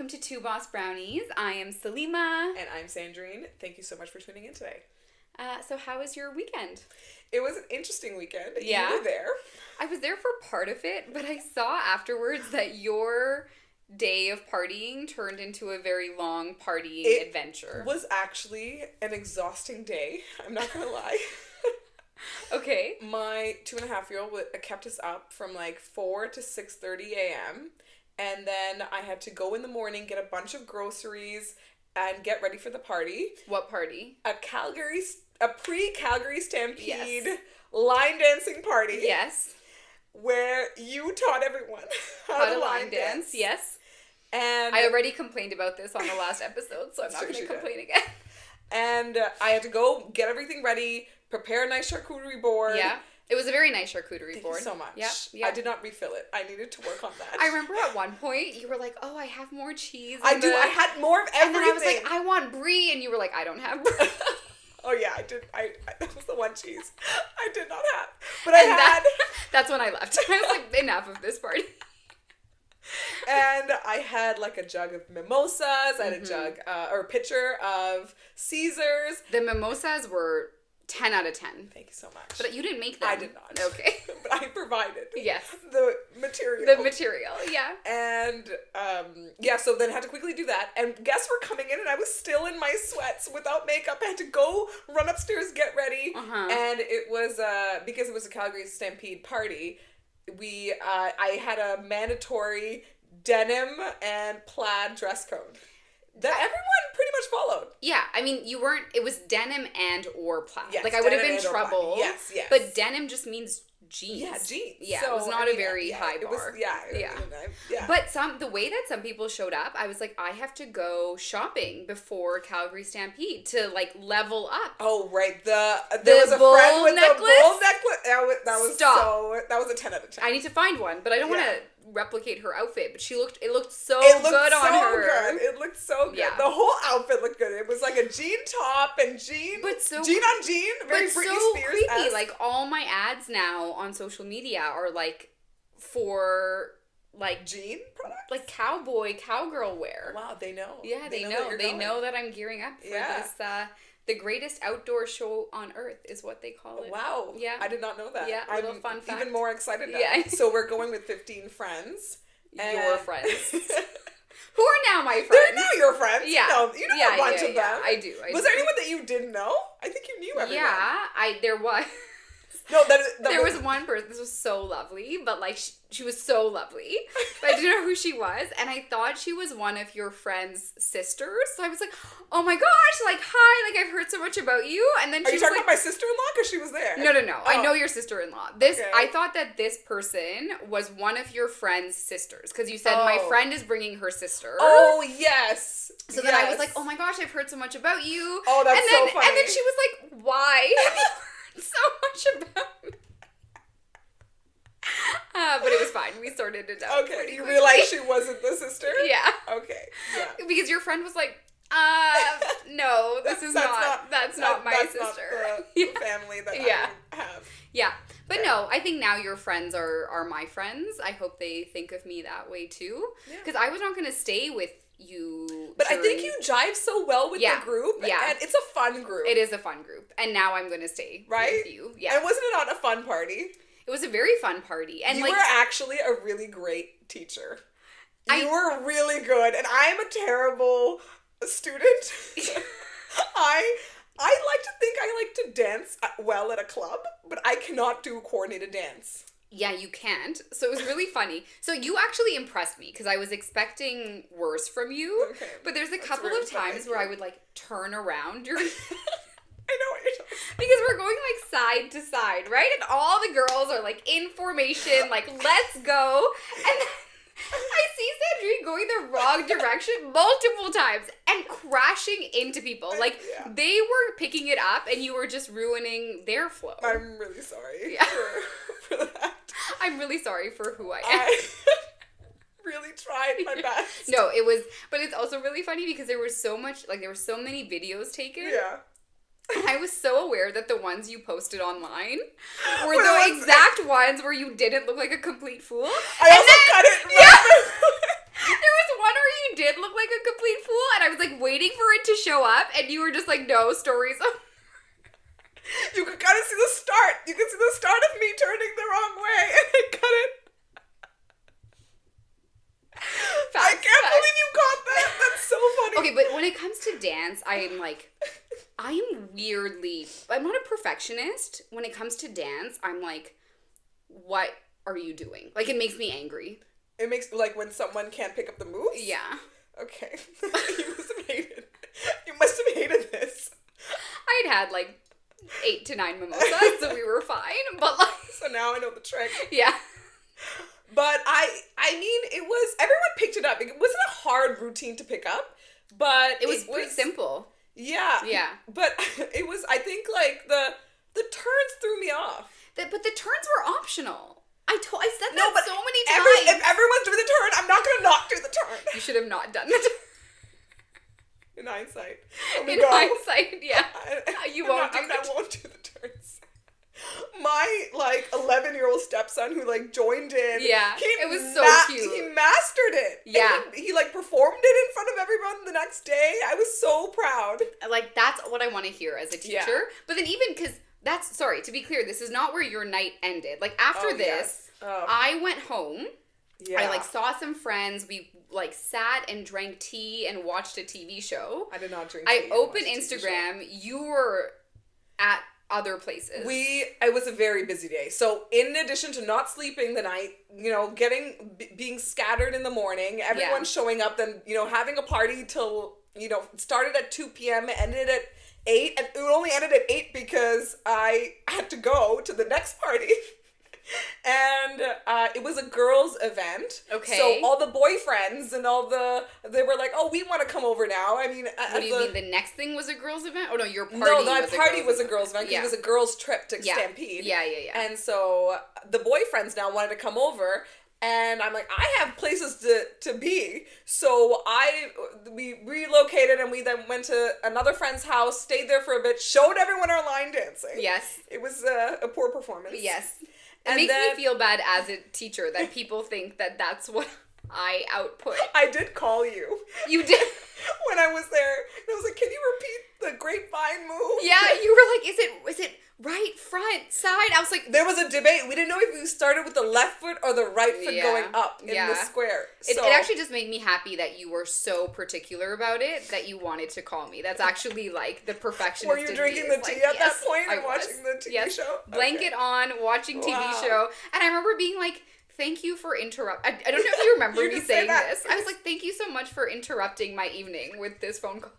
welcome to Two Boss Brownies. I am Salima. And I'm Sandrine. Thank you so much for tuning in today. So how was your weekend? It was an interesting weekend. Yeah. You were there. I was there for part of it, but I saw afterwards that your day of partying turned into a very long partying adventure. It was actually an exhausting day. I'm not going to lie. Okay. My 2.5-year-old kept us up from like 4 to 6:30 a.m. And then I had to go in the morning, get a bunch of groceries, and get ready for the party. What party? A pre-Calgary Stampede Yes. line dancing party. Yes. Where you taught everyone how to line dance. Yes. And I already complained about this on the last episode, so I'm not going to complain again. And I had to go get everything ready, prepare a nice charcuterie board. Yeah. It was a very nice charcuterie board. Thank you so much. Yeah. I did not refill it. I needed to work on that. I remember at one point you were like, "Oh, I have more cheese." I had more of everything. And then I was like, "I want brie," and you were like, "I don't have brie." Oh yeah, I did. That was the one cheese I did not have. But I had. That's when I left. I was like, enough of this party. And I had like a jug of mimosas. I had a jug or a pitcher of Caesars. The mimosas were 10 out of 10. Thank you so much. But you didn't make them. I did not. Okay. But I provided. Yes. The material. Yeah. And, so then I had to quickly do that. And guests were coming in and I was still in my sweats without makeup. I had to go run upstairs, get ready. And it was, because it was a Calgary Stampede party, I had a mandatory denim and plaid dress code that everyone pretty much followed. Yeah, I mean, it was denim and or plaid. Yes, like, I would have been in denim trouble. Yes. But denim just means jeans. Yeah, jeans. Yeah, so, it was not a very high bar. Yeah. But the way that some people showed up, I was like, I have to go shopping before Calgary Stampede to, like, level up. Oh, right. There was a friend with the bull necklace. That was a 10 out of 10. I need to find one, but I don't want to replicate her outfit, but it looked so good on her. It looked so good. Yeah. The whole outfit looked good. It was like a jean top and jean on jean, very Britney Spears. Creepy. Like, all my ads now on social media are like for like jean products, like cowgirl wear. Wow, they know. Yeah, they know. They know that I'm gearing up for this. The greatest outdoor show on earth is what they call it. Wow. Yeah. I did not know that. Yeah, little fun fact. Even more excited now. Yeah. So we're going with 15 friends. Your friends. Who are now my friends. They're now your friends. Yeah. No, you know a bunch of them. I do. Was there anyone that you didn't know? I think you knew everyone. Yeah, there was. No, there was one person. This was so lovely, but like she was so lovely, but I didn't know who she was, and I thought she was one of your friend's sisters. So I was like, "Oh my gosh! Like, hi! Like, I've heard so much about you." And then are you talking about my sister-in-law? Because she was there. No. Oh. I know your sister-in-law. I thought that this person was one of your friend's sisters because you said my friend is bringing her sister. Oh yes. So then I was like, "Oh my gosh! I've heard so much about you." Oh, that's so funny. And then she was like, "Why have you heard so much about me?" But it was fine. We sorted it out. Okay, you realized she wasn't the sister? Yeah. Okay, yeah. Because your friend was like, no, that's not my sister. Not the family that I have. Yeah. But no, I think now your friends are my friends. I hope they think of me that way too. Because I was not going to stay with you. But I think you jive so well with the group. Yeah. And it's a fun group. It is a fun group. And now I'm going to stay with you. Yeah. And wasn't it not a fun party? It was a very fun party. And you were actually a really great teacher. You were really good. And I am a terrible student. I like to think I like to dance well at a club, but I cannot do coordinated dance. Yeah, you can't. So it was really funny. So you actually impressed me because I was expecting worse from you. Okay. But there's a couple of times where I would like turn around during... I know what you're talking about. Because we're going like side to side, right? And all the girls are like in formation, like let's go. And then I see Sandrine going the wrong direction multiple times and crashing into people. Like they were picking it up and you were just ruining their flow. I'm really sorry for that. I'm really sorry for who I am. I really tried my best. No, but it's also really funny because there was so many videos taken. Yeah. I was so aware that the ones you posted online were the exact ones where you didn't look like a complete fool. I also cut it. Yeah. There was one where you did look like a complete fool, and I was like waiting for it to show up, and you were just like, no, stories. You could kind of see the start. You could see the start of me turning the wrong way, and I cut it. I can't believe you caught that. That's so funny. Okay, but when it comes to dance, I'm not a perfectionist. When it comes to dance, I'm like, what are you doing? Like, it makes me angry. It makes, like, when someone can't pick up the moves? Yeah. Okay. You must have hated this. I'd had, like, 8 to 9 mimosas, so we were fine, but, like... So now I know the trick. Yeah. But I mean, everyone picked it up. It wasn't a hard routine to pick up, but it was pretty simple. Yeah. Yeah. But it was, I think, like, the turns threw me off. But the turns were optional. I said that so many times. If everyone's doing the turn, I'm not going to not do the turn. You should have not done it. In hindsight. Hindsight, yeah. I won't do the turns. My, like, 11-year-old stepson who, like, joined in. Yeah, it was so cute. He mastered it. Yeah. He, like, performed it in front of everyone the next day. I was so proud. Like, that's what I want to hear as a teacher. Yeah. But then even, because sorry, to be clear, this is not where your night ended. Like, after this, I went home. Yeah. I, like, saw some friends. We, like, sat and drank tea and watched a TV show. I did not drink tea. I opened Instagram. You were at other places. It was a very busy day. So in addition to not sleeping the night, you know, being scattered in the morning, everyone showing up, then, you know, having a party till, you know, started at 2 p.m., ended at 8, and it only ended at 8 because I had to go to the next party. And it was a girls' event. Okay. So all the boyfriends and they were like, oh, we want to come over now. I mean, what do you mean? The next thing was a girls' event? Oh no, your party. No, my party was a girls' event. Yeah. It was a girls' trip to Stampede. Yeah. And so the boyfriends now wanted to come over. And I'm like, I have places to be. So we relocated, and we then went to another friend's house, stayed there for a bit, showed everyone our line dancing. Yes. It was a poor performance. Yes. It makes me feel bad as a teacher that people think that that's what I output. I did call you. You did? When I was there. And I was like, can you repeat the grapevine move? Yeah, you were like, is it right, front, side? I was like... There was a debate. We didn't know if you started with the left foot or the right foot going up in the square. It actually just made me happy that you were so particular about it that you wanted to call me. That's actually, like, the perfectionist. Were you drinking the tea at that point and watching the TV show? Blanket on, watching TV show. And I remember being like, thank you for interrupt. I don't know if you remember me saying this. I was like, thank you so much for interrupting my evening with this phone call.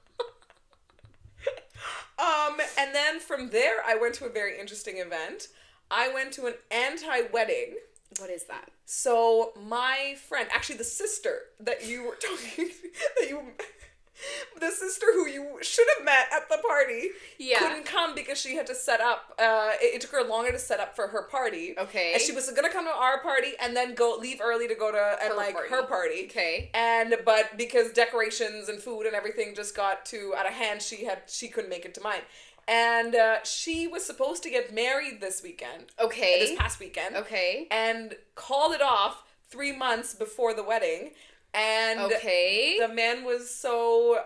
And then from there, I went to a very interesting event. I went to an anti-wedding. What is that? So my friend, actually the sister that you were talking, the sister who you should have met at the party, couldn't come because she had to set up, it took her longer to set up for her party. Okay. And she was going to come to our party and then leave early to go to her party. Okay. But because decorations and food and everything just got too out of hand, she couldn't make it to mine. And she was supposed to get married this weekend. Okay. This past weekend. Okay. And called it off 3 months before the wedding. And the man was so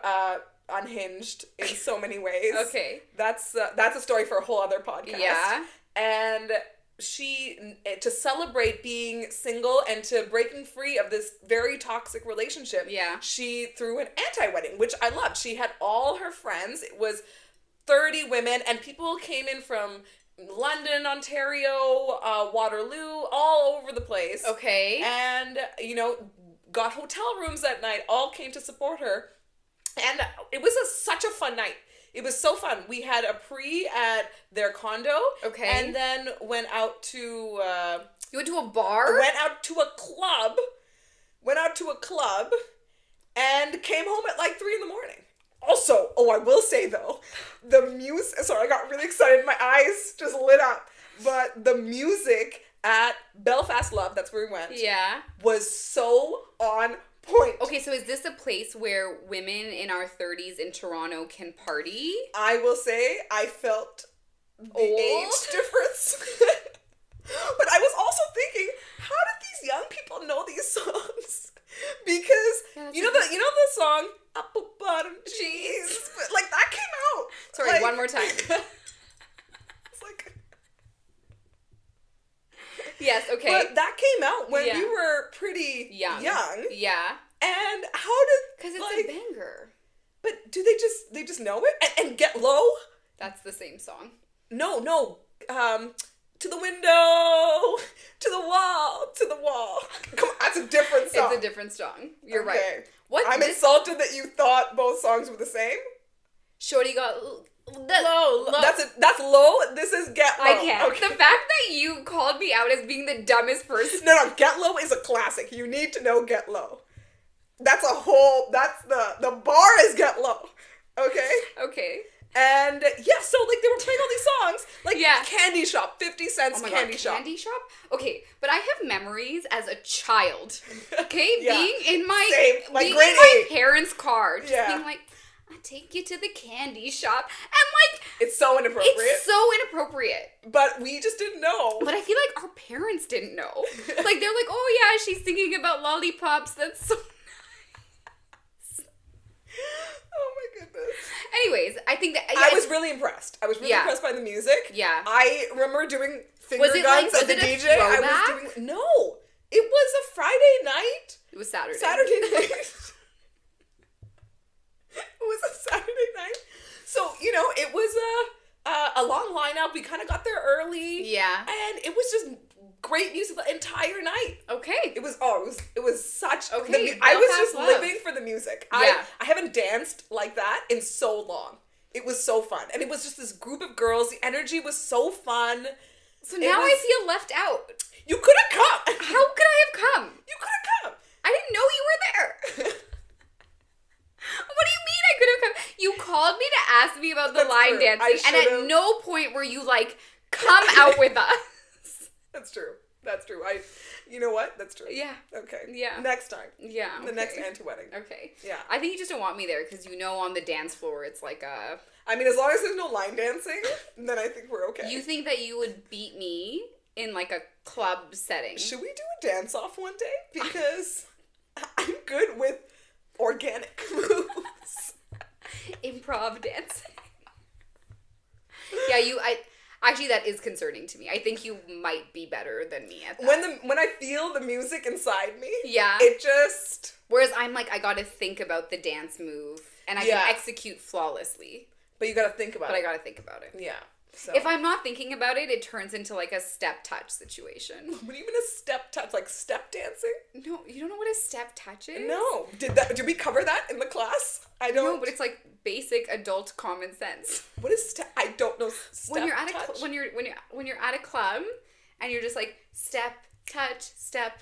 unhinged in so many ways. Okay. That's a story for a whole other podcast. Yeah. And she, to celebrate being single and to breaking free of this very toxic relationship, she threw an anti-wedding, which I loved. She had all her friends. It was 30 women, and people came in from London, Ontario, Waterloo, all over the place. Okay. And, you know, got hotel rooms that night, all came to support her. And it was such a fun night. It was so fun. We had a pre at their condo. Okay. And then went out to... you went to a bar? Went out to a club. And came home at like 3 a.m. Also, I will say though, the music... Sorry, I got really excited. My eyes just lit up. But the music at Belfast Love, that's where we went. Yeah. Was so on point. Okay, so is this a place where women in our 30s in Toronto can party? I will say I felt the age difference. But I was also thinking, how did these young people know these songs? Because you know the Yes, okay. But that came out when Yeah. we were pretty young. Yeah. And how did... Because it's like, a banger. But do they just know it? And Get Low? That's the same song. No. To the window, to the wall. Come on, that's a different song. It's a different song. You're right. I'm insulted that you thought both songs were the same. Shorty got Low. That's Low. This is Get Low. I can't. Okay. The fact that you called me out as being the dumbest person. No, Get Low is a classic. You need to know Get Low. That's the bar is Get Low. Okay? Okay. And yeah, so like they were playing all these songs, like Yeah. Candy Shop, 50 cents Oh my Candy God, Shop. Candy Shop? Okay, but I have memories as a child. Okay? Yeah. Being in my Same. Like being grade in my 8. parents' car. Just Yeah. being like, I'll take you to the candy shop. And like It's so inappropriate. it's so inappropriate. But we just didn't know. But I feel like our parents didn't know. Like they're like, oh yeah, she's singing about lollipops. That's so Oh my goodness. Anyways, I think that I was really impressed. I was really impressed by the music. Yeah. I remember doing finger Was it guns like- at the was it a DJ. I throwback? was doing No. It was a Friday night. It was Saturday. Saturday night. It was a Saturday night. So, you know, it was a long lineup. We kind of got there early. Yeah. And it was just great music the entire night. Okay. It was such Okay, I was Belfast just love. living for the music. Yeah. I haven't danced like that in so long. It was so fun. And it was just this group of girls. The energy was so fun. So now I feel left out. You could have come. How could I have come? You could have come. I didn't know you were there. What do you mean I could have come? You called me to ask me about the That's line true. dancing, and at should've. no point were you like, come out with us. That's true. You know what? That's true. Yeah. Okay. Yeah. Next time. Yeah. The next anti-wedding. Okay. Yeah. I think you just don't want me there because you know on the dance floor it's like a... I mean, as long as there's no line dancing, then I think we're okay. You think that you would beat me in like a club setting? Should we do a dance-off one day? Because I'm good with organic moves. Improv dancing. Yeah, actually that is concerning to me. I think you might be better than me at that. When I feel the music inside me, Yeah. it just... Whereas I'm like, I gotta think about the dance move and I can execute flawlessly. But you gotta think about But it. I gotta think about it. Yeah. So. If I'm not thinking about it, it turns into like a step touch situation. What even a step touch? Like step dancing? No, you don't know what a step touch is? No. Did we cover that in the class? I don't. No, but it's like basic adult common sense. What is step? I don't know. Step When you're at touch? when you're at a club and you're just like step touch, and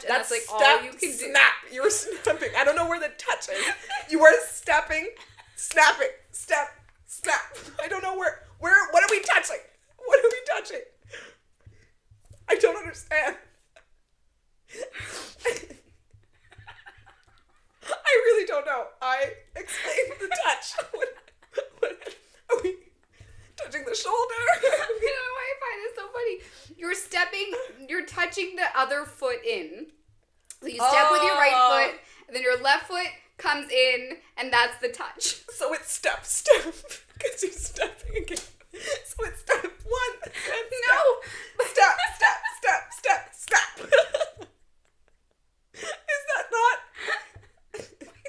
that's like step, all you can do. Snap. You were snapping. I don't know where the touch is. You were stepping, snapping, step, snap. I don't know where. What are we touching? What are we touching? I don't understand. I really don't know. I explained the touch. What are we touching the shoulder? I don't know why I find this so funny. You're touching the other foot in. So you step with your right foot, and then your left foot comes in, and that's the touch. So it's step, because you're stepping again. So it's step one. No. Step. Is that not?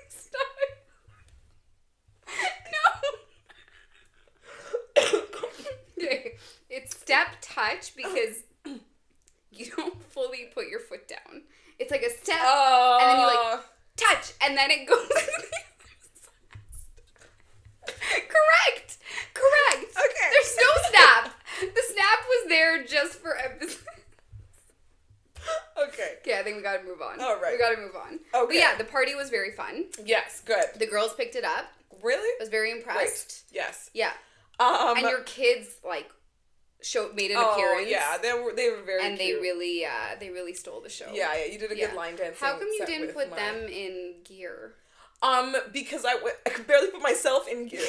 Stop. No. Okay. It's step touch because you don't fully put your foot down. It's like a step, and then you like touch, and then it goes. Correct. Okay. There's no snap. The snap was there just for emphasis. Okay. Okay, I think we gotta move on. All right. We gotta move on. Okay. But yeah, the party was very fun. Yes. Good. The girls picked it up. Really? I was very impressed. Great. Yes. Yeah. And And your kids like made an appearance. yeah, they were very And cute. they really stole the show. Yeah, you did a good line dancing. How come you set didn't with put my- them in gear? Because I could barely put myself in gear.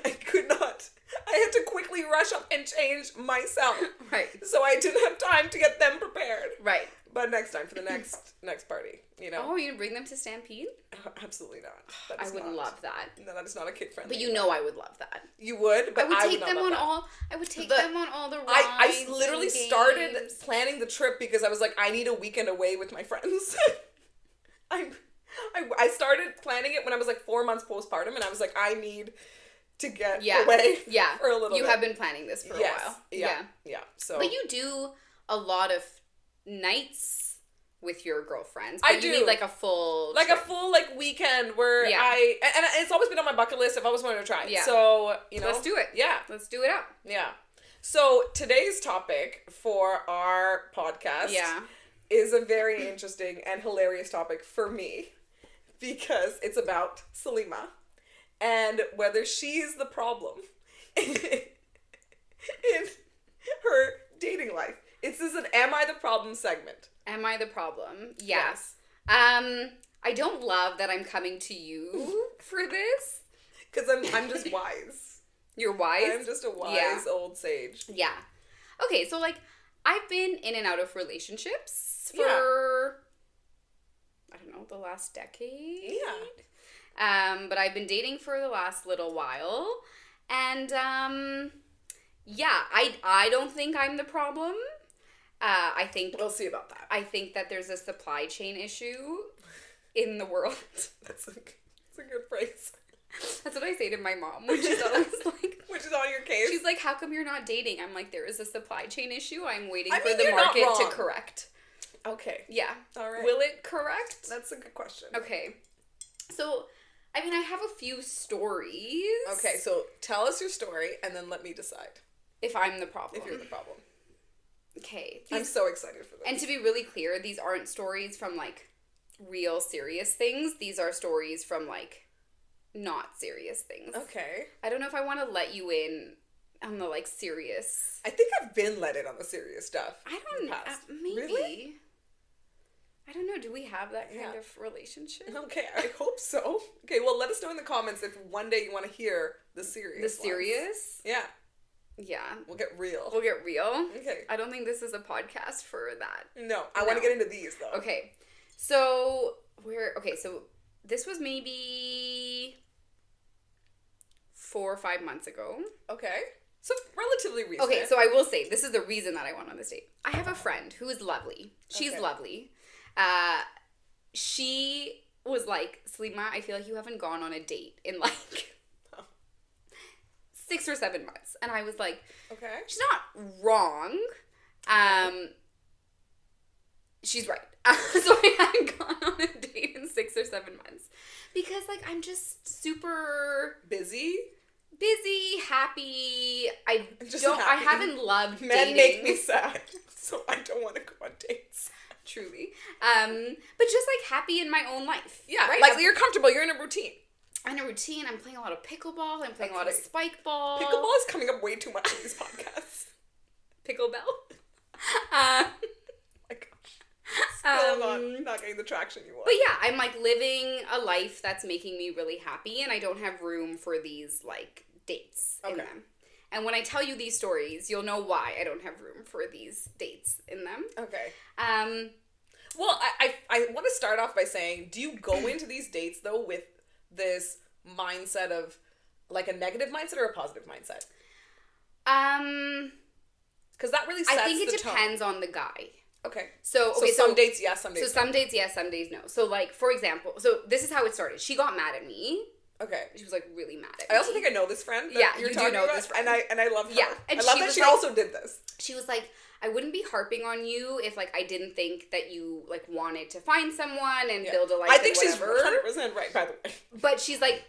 I could not. I had to quickly rush up and change myself. Right. So I didn't have time to get them prepared. Right. But next time for the next party, you know. Oh, you gonna bring them to Stampede? Absolutely not. I would love that. No, that is not a kid friendly. But you know I would love that. You would, but I would take them on all the rides. I literally and started games. planning the trip because I was like, I need a weekend away with my friends. I started planning it when I was like 4 months postpartum, and I was like, I need to get away for a little bit. You have been planning this for a while. Yeah. So, but you do a lot of nights with your girlfriends. But I do. You need like a full like trip. a full like weekend where and it's always been on my bucket list. I've always wanted to try. Yeah. So, you know, let's do it. Yeah. Let's do it up. Yeah. So today's topic for our podcast is a very interesting and hilarious topic for me because it's about Salima and whether she's the problem in her dating life. This is an Am I the Problem segment. Am I the problem? Yes. I don't love that I'm coming to you for this. Because I'm just wise. You're wise? I'm just a wise old sage. Yeah. Okay, so like I've been in and out of relationships for I don't know, the last decade. Yeah. But I've been dating for the last little while. And I don't think I'm the problem. I think we'll see about that. I think that there's a supply chain issue in the world. That's a good phrase. That's what I say to my mom, which is always like, which is on your case. She's like, "How come you're not dating?" I'm like, "There is a supply chain issue. I'm waiting for mean, the you're market not to wrong. correct." Okay. Yeah. All right. Will it correct? That's a good question. Okay. So, I mean, I have a few stories. Okay, so tell us your story and then let me decide. If I'm the problem. If you're the problem. Okay. I'm so excited for this. And to be really clear, these aren't stories from, like, real serious things. These are stories from, like, not serious things. Okay. I don't know if I want to let you in on the, like, serious... I think I've been let in on the serious stuff. I don't know. Maybe. Really? I don't know. Do we have that kind of relationship? Okay, I hope so. Okay, well, let us know in the comments if one day you want to hear the serious The serious? Yeah. Yeah. We'll get real. We'll get real? Okay. I don't think this is a podcast for that. No, I want to get into these, though. Okay. So, so this was maybe 4 or 5 months ago. Okay. So, relatively recent. Okay, so I will say, this is the reason that I went on this date. I have a friend who is lovely. She's lovely. She was like, Salima, I feel like you haven't gone on a date in like 6 or 7 months. And I was like, okay. She's not wrong. She's right. So I hadn't gone on a date in 6 or 7 months. Because like I'm just super busy, happy. I happy. haven't loved Men dating. make me sad. So I don't want to go on dates. Truly. But just like happy in my own life. Yeah. Right? Like you're comfortable, you're in a routine. I'm in a routine. I'm playing a lot of pickleball. I'm playing a lot of spike ball. Pickleball is coming up way too much in these podcasts. Picklebell. My gosh. Still not getting the traction you want. But yeah, I'm like living a life that's making me really happy, and I don't have room for these like dates in them. And when I tell you these stories, you'll know why I don't have room for these dates in them. Okay. Well, I want to start off by saying, do you go into these dates though with this mindset of like a negative mindset or a positive mindset? Because that really sets the tone. I think it depends on the guy. Okay. So some dates yes, some days no. So some dates yes, some days no. So like for example, so this is how it started. She got mad at me. Okay. She was like really mad at me. I also think I know this friend. Yeah, you do know this friend. And I love her. Yeah. And I love that she also did this. She was like, I wouldn't be harping on you if like I didn't think that you like wanted to find someone and build a life. I think and she's 100% right, by the way. But she's like,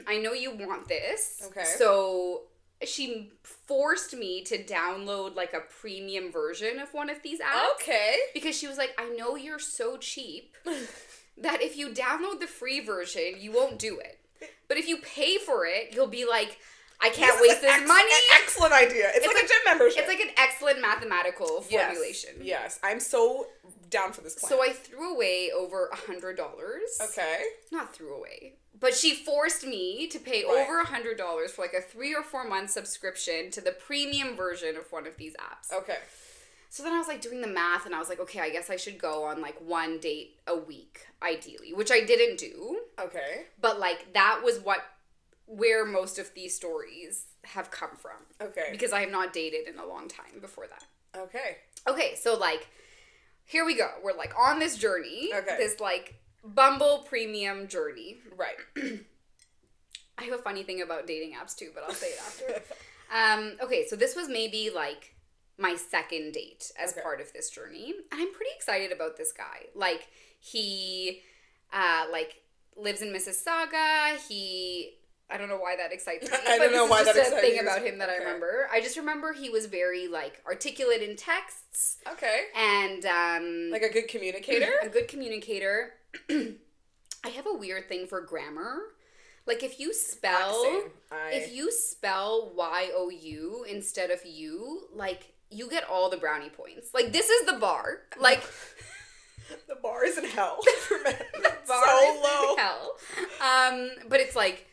I know you want this. Okay. So she forced me to download like a premium version of one of these apps. Okay. Because she was like, I know you're so cheap that if you download the free version, you won't do it. But if you pay for it, you'll be like, I can't waste this money. Excellent idea. It's like a gym membership. It's like an excellent mathematical formulation. Yes. I'm so down for this plan. So I threw away over $100. Okay. Not threw away. But she forced me to pay over $100 for like a 3 or 4 month subscription to the premium version of one of these apps. Okay. So then I was like doing the math and I was like, okay, I guess I should go on like 1 date a week, ideally, which I didn't do. Okay. But like that was where most of these stories have come from. Okay. Because I have not dated in a long time before that. Okay. Okay, so like, here we go. We're like on this journey. Okay. This like Bumble premium journey. Right. I have a funny thing about dating apps too, but I'll say it after. Okay, so this was maybe like my second date as part of this journey. And I'm pretty excited about this guy. Like, he like lives in Mississauga. I don't know why that excites me. I don't know why that excites me. It's just a thing about him that I remember. I just remember he was very, like, articulate in texts. Okay. And, like a good communicator? A good communicator. I have a weird thing for grammar. Like, if you spell Y-O-U instead of you, like, you get all the brownie points. Like, this is the bar. Like... The bar is in hell for men. The bar so is low. in hell. But it's like...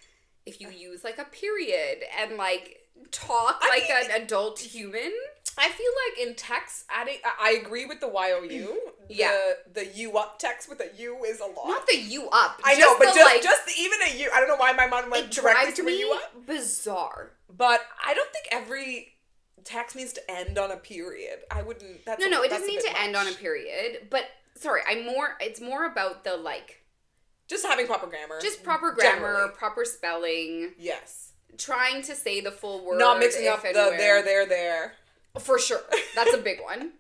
If you use, like, a period and, like, talk an adult human. I feel like in text, I agree with the Y-O-U. The U up text with a U is a lot. Not the U up. I know, but just even a U. I don't know why my mind went directly to a U up. Bizarre. But I don't think every text needs to end on a period. I wouldn't. It doesn't need to end on a period. But, sorry, it's more about the, like... Just having proper grammar. Just proper grammar, generally. Proper spelling. Yes. Trying to say the full word. Not mixing up the there. For sure. That's a big one.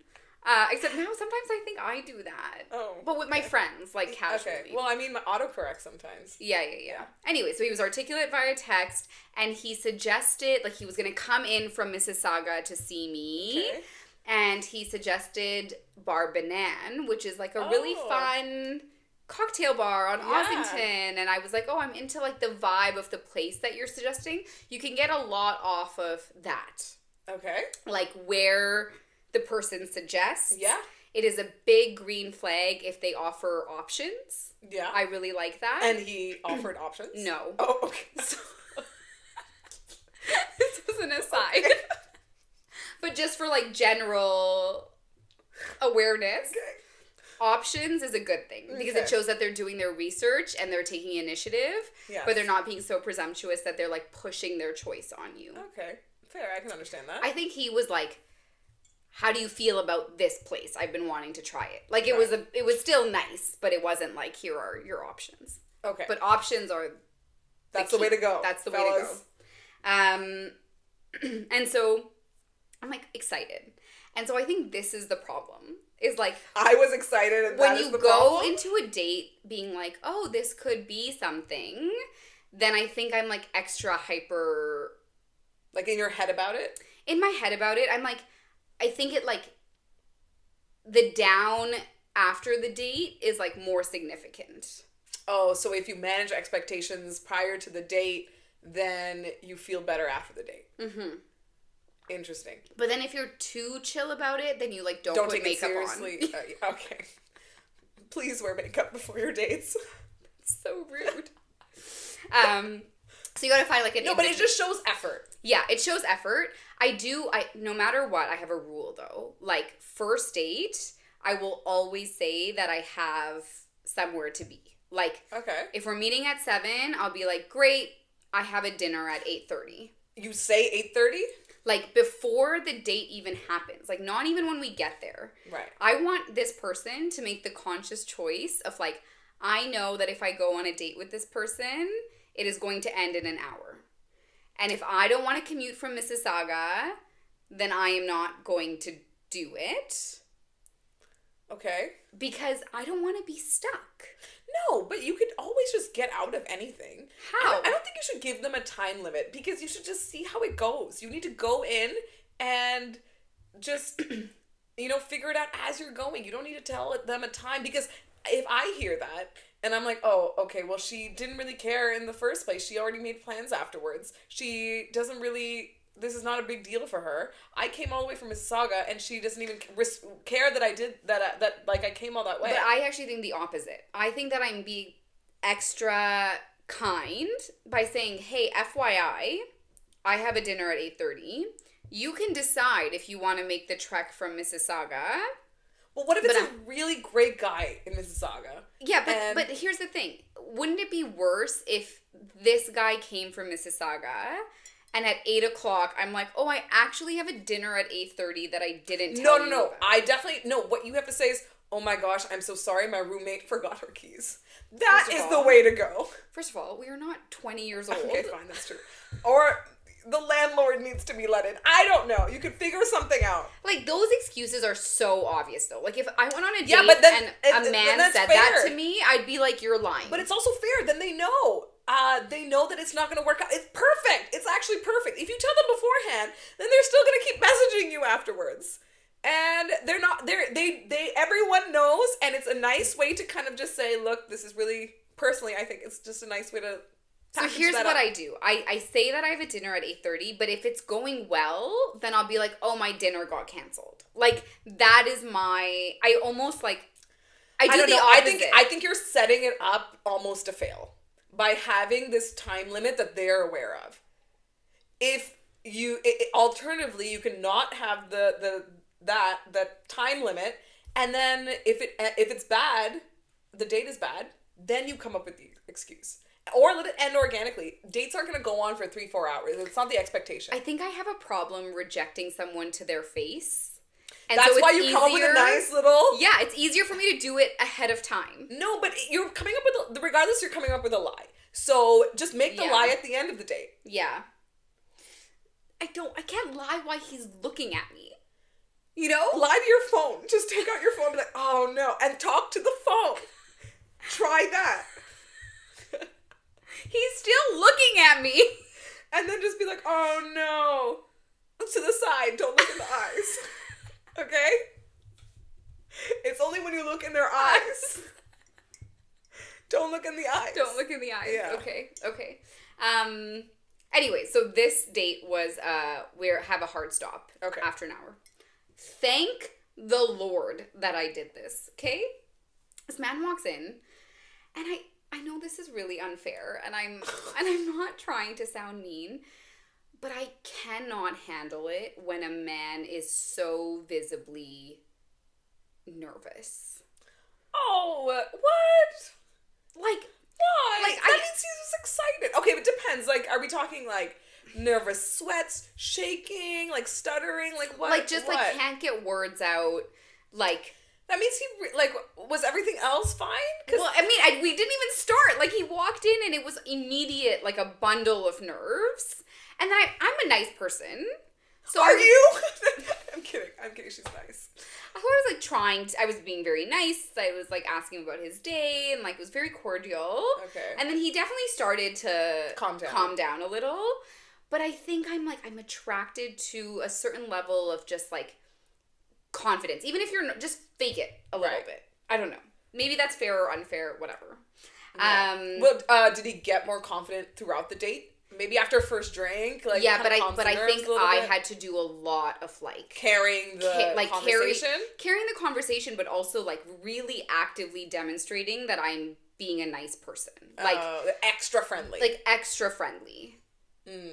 Except now sometimes I think I do that. Oh. But with my friends, like casually. Okay. Well, I mean, my autocorrect sometimes. Yeah. Anyway, so he was articulate via text, and he suggested, like, he was going to come in from Mississauga to see me. Okay. And he suggested Bar Banan, which is, like, a really fun... cocktail bar on Ossington, and I was like, I'm into like the vibe of the place that you're suggesting. You can get a lot off of that. Okay. Like where the person suggests. Yeah. It is a big green flag if they offer options. Yeah. I really like that. And he offered options? No. Oh, okay. So, this was an aside. Okay. But just for like general awareness. Okay. Options is a good thing because it shows that they're doing their research and they're taking initiative, but they're not being so presumptuous that they're like pushing their choice on you. Okay, fair. I can understand that. I think he was like, "How do you feel about this place? I've been wanting to try it." Like it was still nice, but it wasn't like, "Here are your options." Okay, but options are that's the way to go. That's the way to go. And so I'm like excited, and so I think this is the problem. Is like I was excited and when you go into a date being like, oh, this could be something, then I think I'm like extra hyper, like in your head about it. In my head about it, I'm like, I think it like the down after the date is like more significant. Oh, so if you manage expectations prior to the date, then you feel better after the date. Mm-hmm. Interesting. But then if you're too chill about it, then you like don't put take makeup it seriously. On. Okay. Please wear makeup before your dates. It's so rude. So you gotta find like an but it just shows effort. Yeah, it shows effort. I no matter what, I have a rule though. Like first date, I will always say that I have somewhere to be. Like if we're meeting at 7, I'll be like, great, I have a dinner at 8:30. You say 8:30? Like, before the date even happens. Like, not even when we get there. Right. I want this person to make the conscious choice of, like, I know that if I go on a date with this person, it is going to end in an hour. And if I don't want to commute from Mississauga, then I am not going to do it. Okay. Because I don't want to be stuck. No, but you could always just get out of anything. How? I don't think you should give them a time limit because you should just see how it goes. You need to go in and just, figure it out as you're going. You don't need to tell them a time because if I hear that and I'm like, oh, okay, well, she didn't really care in the first place. She already made plans afterwards. She doesn't really this is not a big deal for her. I came all the way from Mississauga, and she doesn't even care that I did that. Like I came all that way. But I actually think the opposite. I think that I'm being extra kind by saying, "Hey, FYI, I have a dinner at 8:30. You can decide if you want to make the trek from Mississauga." Well, what if it's a really great guy in Mississauga? Yeah, but here's the thing. Wouldn't it be worse if this guy came from Mississauga and at 8 o'clock I'm like, oh, I actually have a dinner at 8:30 that I didn't tell you about. I definitely... No, what you have to say is, oh my gosh, I'm so sorry, my roommate forgot her keys. That is the way to go. First of all, we are not 20 years old. Okay, fine, that's true. Or... the landlord needs to be let in. I don't know. You could figure something out. Like, those excuses are so obvious, though. Like, if I went on a date and a man said that to me, I'd be like, you're lying. But it's also fair. Then they know. They know that it's not going to work out. It's perfect. It's actually perfect. If you tell them beforehand, then they're still going to keep messaging you afterwards. And they're not... Everyone knows, and it's a nice way to kind of just say, look, this is really... Personally, I think it's just a nice way to... So here's what I do. I say that I have a dinner at 8:30, but if it's going well, then I'll be like, oh, my dinner got canceled. Like, that is my... I almost, like... I do the opposite. I think you're setting it up almost to fail by having this time limit that they're aware of. If you... alternatively, you can not have the time limit, and then if it's bad, the date is bad, then you come up with the excuse. Or let it end organically. Dates aren't going to go on for 3-4 hours. It's not the expectation. I think I have a problem rejecting someone to their face. And that's why you come up with a nice little... Yeah, it's easier for me to do it ahead of time. No, but you're coming up with... Regardless, you're coming up with a lie. So just make the lie at the end of the date. Yeah. I can't lie while he's looking at me. You know? Lie to your phone. Just take out your phone and be like, oh no. And talk to the phone. Try that. He's still looking at me. And then just be like, oh no. To the side. Don't look in the eyes. Okay? It's only when you look in their eyes. Don't look in the eyes. Don't look in the eyes. Yeah. Okay. Anyway, so this date was, we have a hard stop after an hour. Thank the Lord that I did this, okay? This man walks in, and I know this is really unfair, and I'm not trying to sound mean, but I cannot handle it when a man is so visibly nervous. Oh, what? Like, why? Like, that means he was excited. Okay, but it depends. Like, are we talking like nervous sweats, shaking, like stuttering, like what? Like just like can't get words out, like. That means was everything else fine? Well, I mean, we didn't even start. Like, he walked in and it was immediate, like, a bundle of nerves. And then I'm a nice person. So Are you? I'm kidding. She's nice. I was, like, I was being very nice. I was, like, asking about his day and, like, it was very cordial. Okay. And then he definitely started to calm down a little. But I think I'm attracted to a certain level of just, like, confidence, even if you're just fake it a little bit. I don't know. Maybe that's fair or unfair, whatever. Yeah. Well, did he get more confident throughout the date? Maybe after first drink, like yeah, but I think I had to do a lot of like carrying the conversation, carrying the conversation, but also like really actively demonstrating that I'm being a nice person, like extra friendly,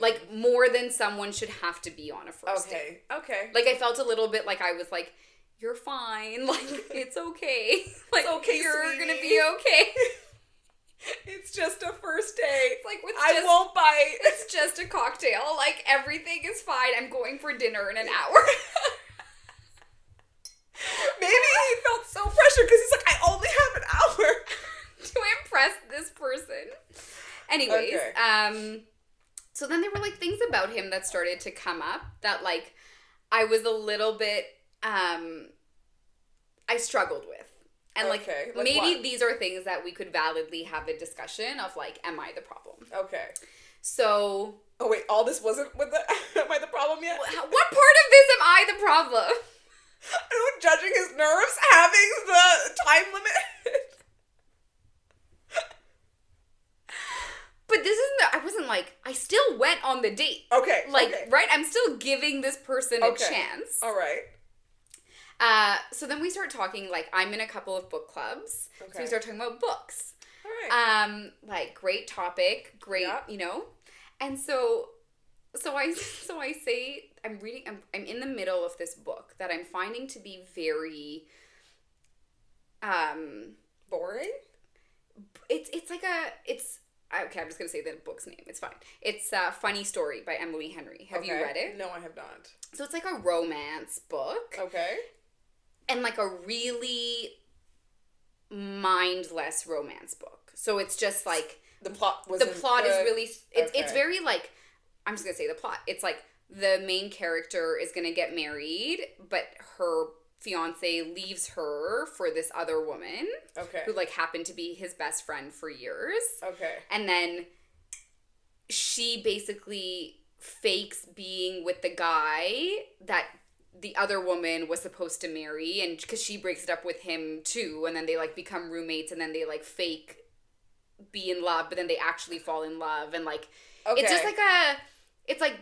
like more than someone should have to be on a first date. Okay. Like I felt a little bit like I was like, you're fine. Like it's okay. Like it's okay, you're sweetie. gonna be okay. It's just a first date. Like I won't bite. It's just a cocktail. Like everything is fine. I'm going for dinner in an hour. Maybe he felt so pressured because he's like, I only have an hour to impress this person. Anyways, so then there were like things about him that started to come up that like I was a little bit I struggled with. And like maybe what? These are things that we could validly have a discussion of like, am I the problem? Okay. So oh wait, all this wasn't with the am I the problem yet? What part of this am I the problem? I don't know, judging his nerves, having the time limit. But this isn't, I wasn't like, I still went on the date. Okay. Like, right? I'm still giving this person a chance. All right. So then we start talking, like, I'm in a couple of book clubs. Okay. So we start talking about books. All right. Like, great topic, great, you know? And so I say, I'm in the middle of this book that I'm finding to be very, boring? Okay, I'm just going to say the book's name. It's fine. It's Funny Story by Emily Henry. Have you read it? No, I have not. So it's like a romance book. Okay. And like a really mindless romance book. So it's just like... The plot is really... It's very like... I'm just going to say the plot. It's like the main character is going to get married, but her fiance leaves her for this other woman. Okay. Who, like, happened to be his best friend for years. Okay. And then she basically fakes being with the guy that the other woman was supposed to marry, and because she breaks it up with him too, and then they, like, become roommates, and then they, like, fake be in love, but then they actually fall in love, and, like, it's just like a... It's like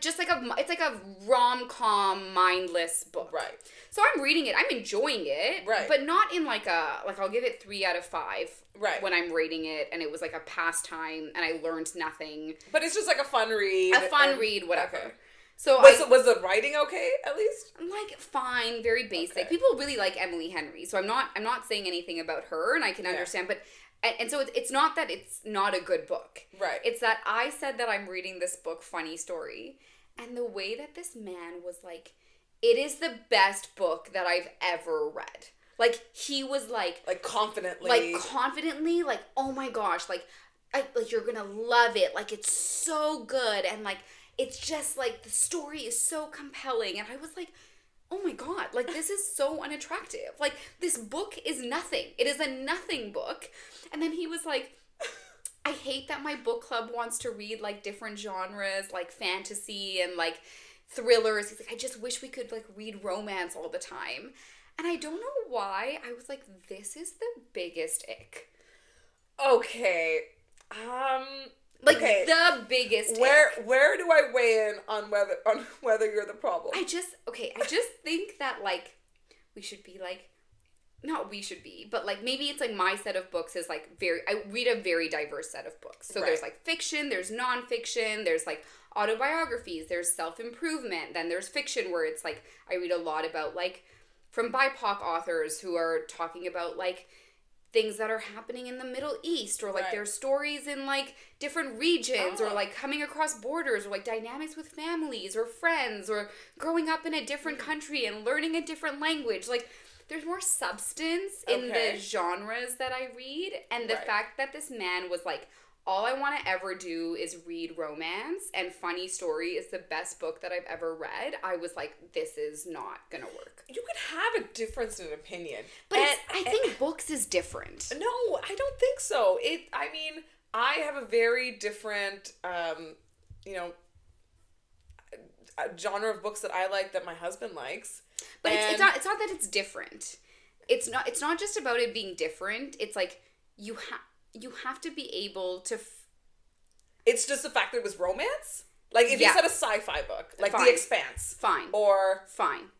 a rom-com mindless book. Right. So I'm reading it. I'm enjoying it. Right. But not in like I'll give it 3 out of 5. Right. When I'm rating it, and it was like a pastime, and I learned nothing. But it's just like a fun read. Whatever. Okay. So was the writing okay, at least? I'm like, fine, very basic. Okay. People really like Emily Henry, so I'm not saying anything about her, and I can understand, but... And so it's not that it's not a good book. Right. It's that I said that I'm reading this book, Funny Story, and the way that this man was like, it is the best book that I've ever read. Like, he was like... Like, confidently, like, oh my gosh, like you're gonna love it. Like, it's so good, and, like, it's just, like, the story is so compelling, and I was like... Oh my god, like, this is so unattractive. Like, this book is nothing. It is a nothing book. And then he was like, I hate that my book club wants to read, like, different genres, like fantasy and, like, thrillers. He's like, I just wish we could, like, read romance all the time. And I don't know why. I was like, this is the biggest ick. Okay. The biggest ick. Where do I weigh in on whether you're the problem? I just think that, like, we should be, like, not we should be, but, like, maybe it's, like, my set of books is, like, I read a very diverse set of books. So there's, like, fiction, there's nonfiction, there's, like, autobiographies, there's self-improvement, then there's fiction where it's, like, I read a lot about, like, from BIPOC authors who are talking about, like, things that are happening in the Middle East, or, like, their stories in, like, different regions, or, like, coming across borders, or, like, dynamics with families, or friends, or growing up in a different country and learning a different language. Like, there's more substance in the genres that I read, and the fact that this man was like, all I want to ever do is read romance, and Funny Story is the best book that I've ever read. I was like, this is not gonna work. You could have a difference in opinion. But I think books is different. No, I don't think so. I have a very different, genre of books that I like that my husband likes. But it's not that it's different. It's not just about it being different. It's like, you have to be able to... It's just the fact that it was romance? Like, if you said a sci-fi book, like Fine. The Expanse. Fine. Or... Fine.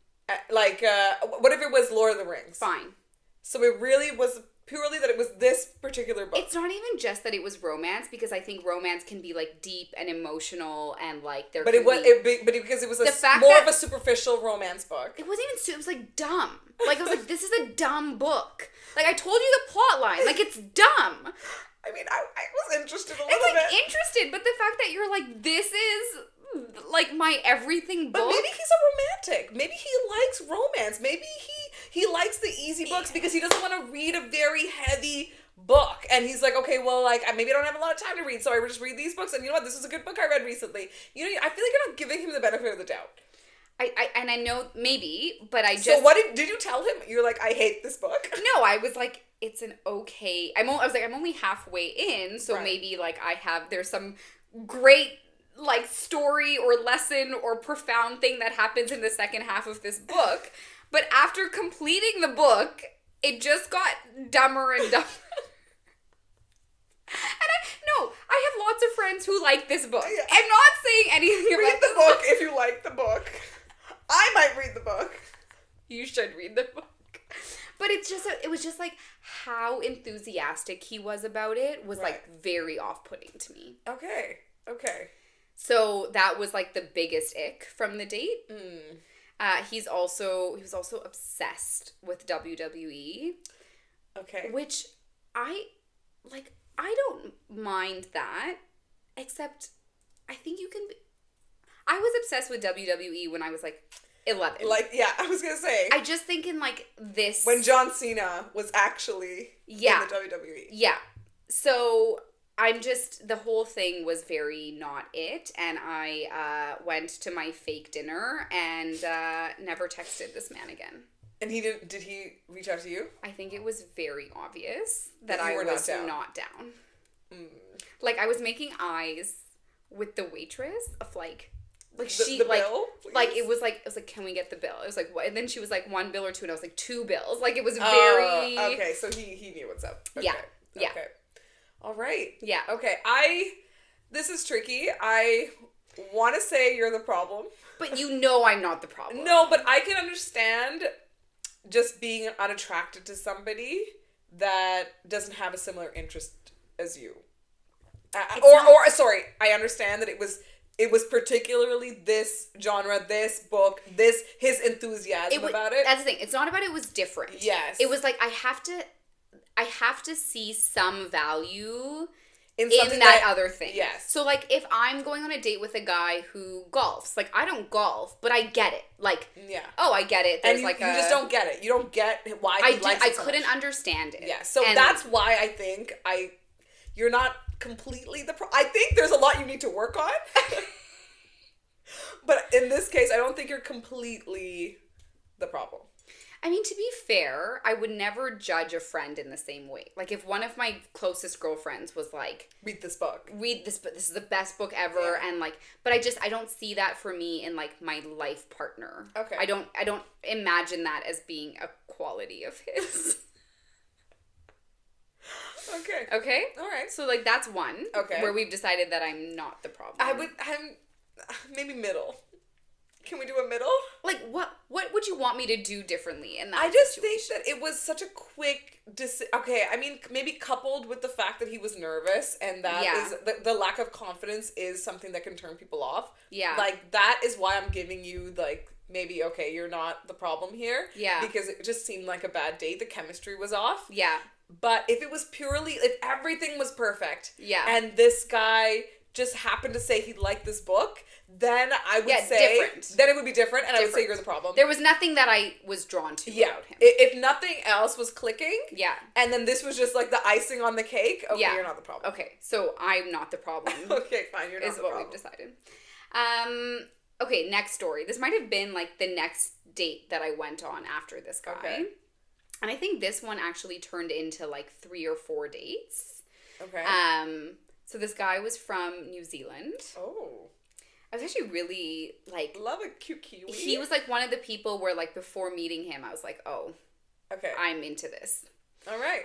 What if it was Lord of the Rings? Fine. So it really was purely that it was this particular book. It's not even just that it was romance, because I think romance can be, like, deep and emotional, and, like, there. But because it was more of a superficial romance book. It wasn't even. It was, like, dumb. Like, I was like, this is a dumb book. Like, I told you the plot line. Like, it's dumb. I mean, I was interested a little bit. It's, like, bit. Interested, but the fact that you're like, this is, like, my everything book. But maybe he's a romantic. Maybe he likes romance. Maybe he likes the easy books because he doesn't want to read a very heavy book. And he's like, okay, well, like, maybe I don't have a lot of time to read, so I would just read these books. And you know what? This is a good book I read recently. You know, I feel like you're not giving him the benefit of the doubt. I know, maybe, but I just... So what did you tell him? You're like, I hate this book? No, I was like, it's an okay... I was like, I'm only halfway in, so maybe, like, there's some great, like, story or lesson or profound thing that happens in the second half of this book. But after completing the book, it just got dumber and dumber. And I have lots of friends who like this book. Yeah. I'm not saying anything about Read the book if you like the book. I might read the book. You should read the book. But it was just like how enthusiastic he was about it was like very off-putting to me. Okay. So that was like the biggest ick from the date. He was also obsessed with WWE. Okay. Which I don't mind that, except I think you can I was obsessed with WWE when I was like 11. Like, yeah, I was gonna say. I just think in like this when John Cena was actually in the WWE. Yeah. So the whole thing was very not it, and I went to my fake dinner and never texted this man again. And did he reach out to you? I think it was very obvious that I was not down. Like, I was making eyes with the waitress of like she the like bill, like it was like can we get the bill? It was like what? And then she was like 1 bill or 2, and I was like 2 bills. Like, it was very okay. So he knew what's up. Okay. Yeah. Okay. All right. Yeah. Okay. This is tricky. I want to say you're the problem, but you know I'm not the problem. No, but I can understand just being unattracted to somebody that doesn't have a similar interest as you. Sorry, I understand that it was particularly this genre, this book, his enthusiasm about it. That's the thing. It's not about it was different. Yes. It was like I have to see some value in that other thing. Yes. So like if I'm going on a date with a guy who golfs, like I don't golf, but I get it. Like, yeah. Oh, I get it. There's and you just don't get it. You don't get why he likes it so couldn't much. Understand it. Yeah. So that's why I think you're not completely I think there's a lot you need to work on. But in this case, I don't think you're completely the problem. I mean, to be fair, I would never judge a friend in the same way. Like, if one of my closest girlfriends was like, read this book. This is the best book ever. Yeah. And like, but I don't see that for me in like my life partner. Okay. I don't imagine that as being a quality of his. Okay. All right. So like that's one. Okay. Where we've decided that I'm not the problem. I'm maybe middle. Can we do a middle? Like what would you want me to do differently in that I just situation? think that it was such a quick okay, I mean maybe coupled with the fact that he was nervous and that is the lack of confidence is something that can turn people off. Yeah. Like that is why I'm giving you like maybe okay, you're not the problem here. Yeah. Because it just seemed like a bad date. The chemistry was off. Yeah. But if everything was perfect, and this guy just happened to say he liked this book, then I would say different. Then it would be different, and I would say you're the problem. There was nothing that I was drawn to about him. If nothing else was clicking, and then this was just like the icing on the cake, okay, you're not the problem. Okay, so I'm not the problem. Okay, fine, you're not the problem. Is what we've decided. Okay, next story. This might have been like the next date that I went on after this guy. Okay. And I think this one actually turned into like 3 or 4 dates. Okay. So this guy was from New Zealand. Oh. I was actually really like... Love a cute Kiwi. He was like one of the people where like before meeting him, I was like, oh, okay, I'm into this. All right.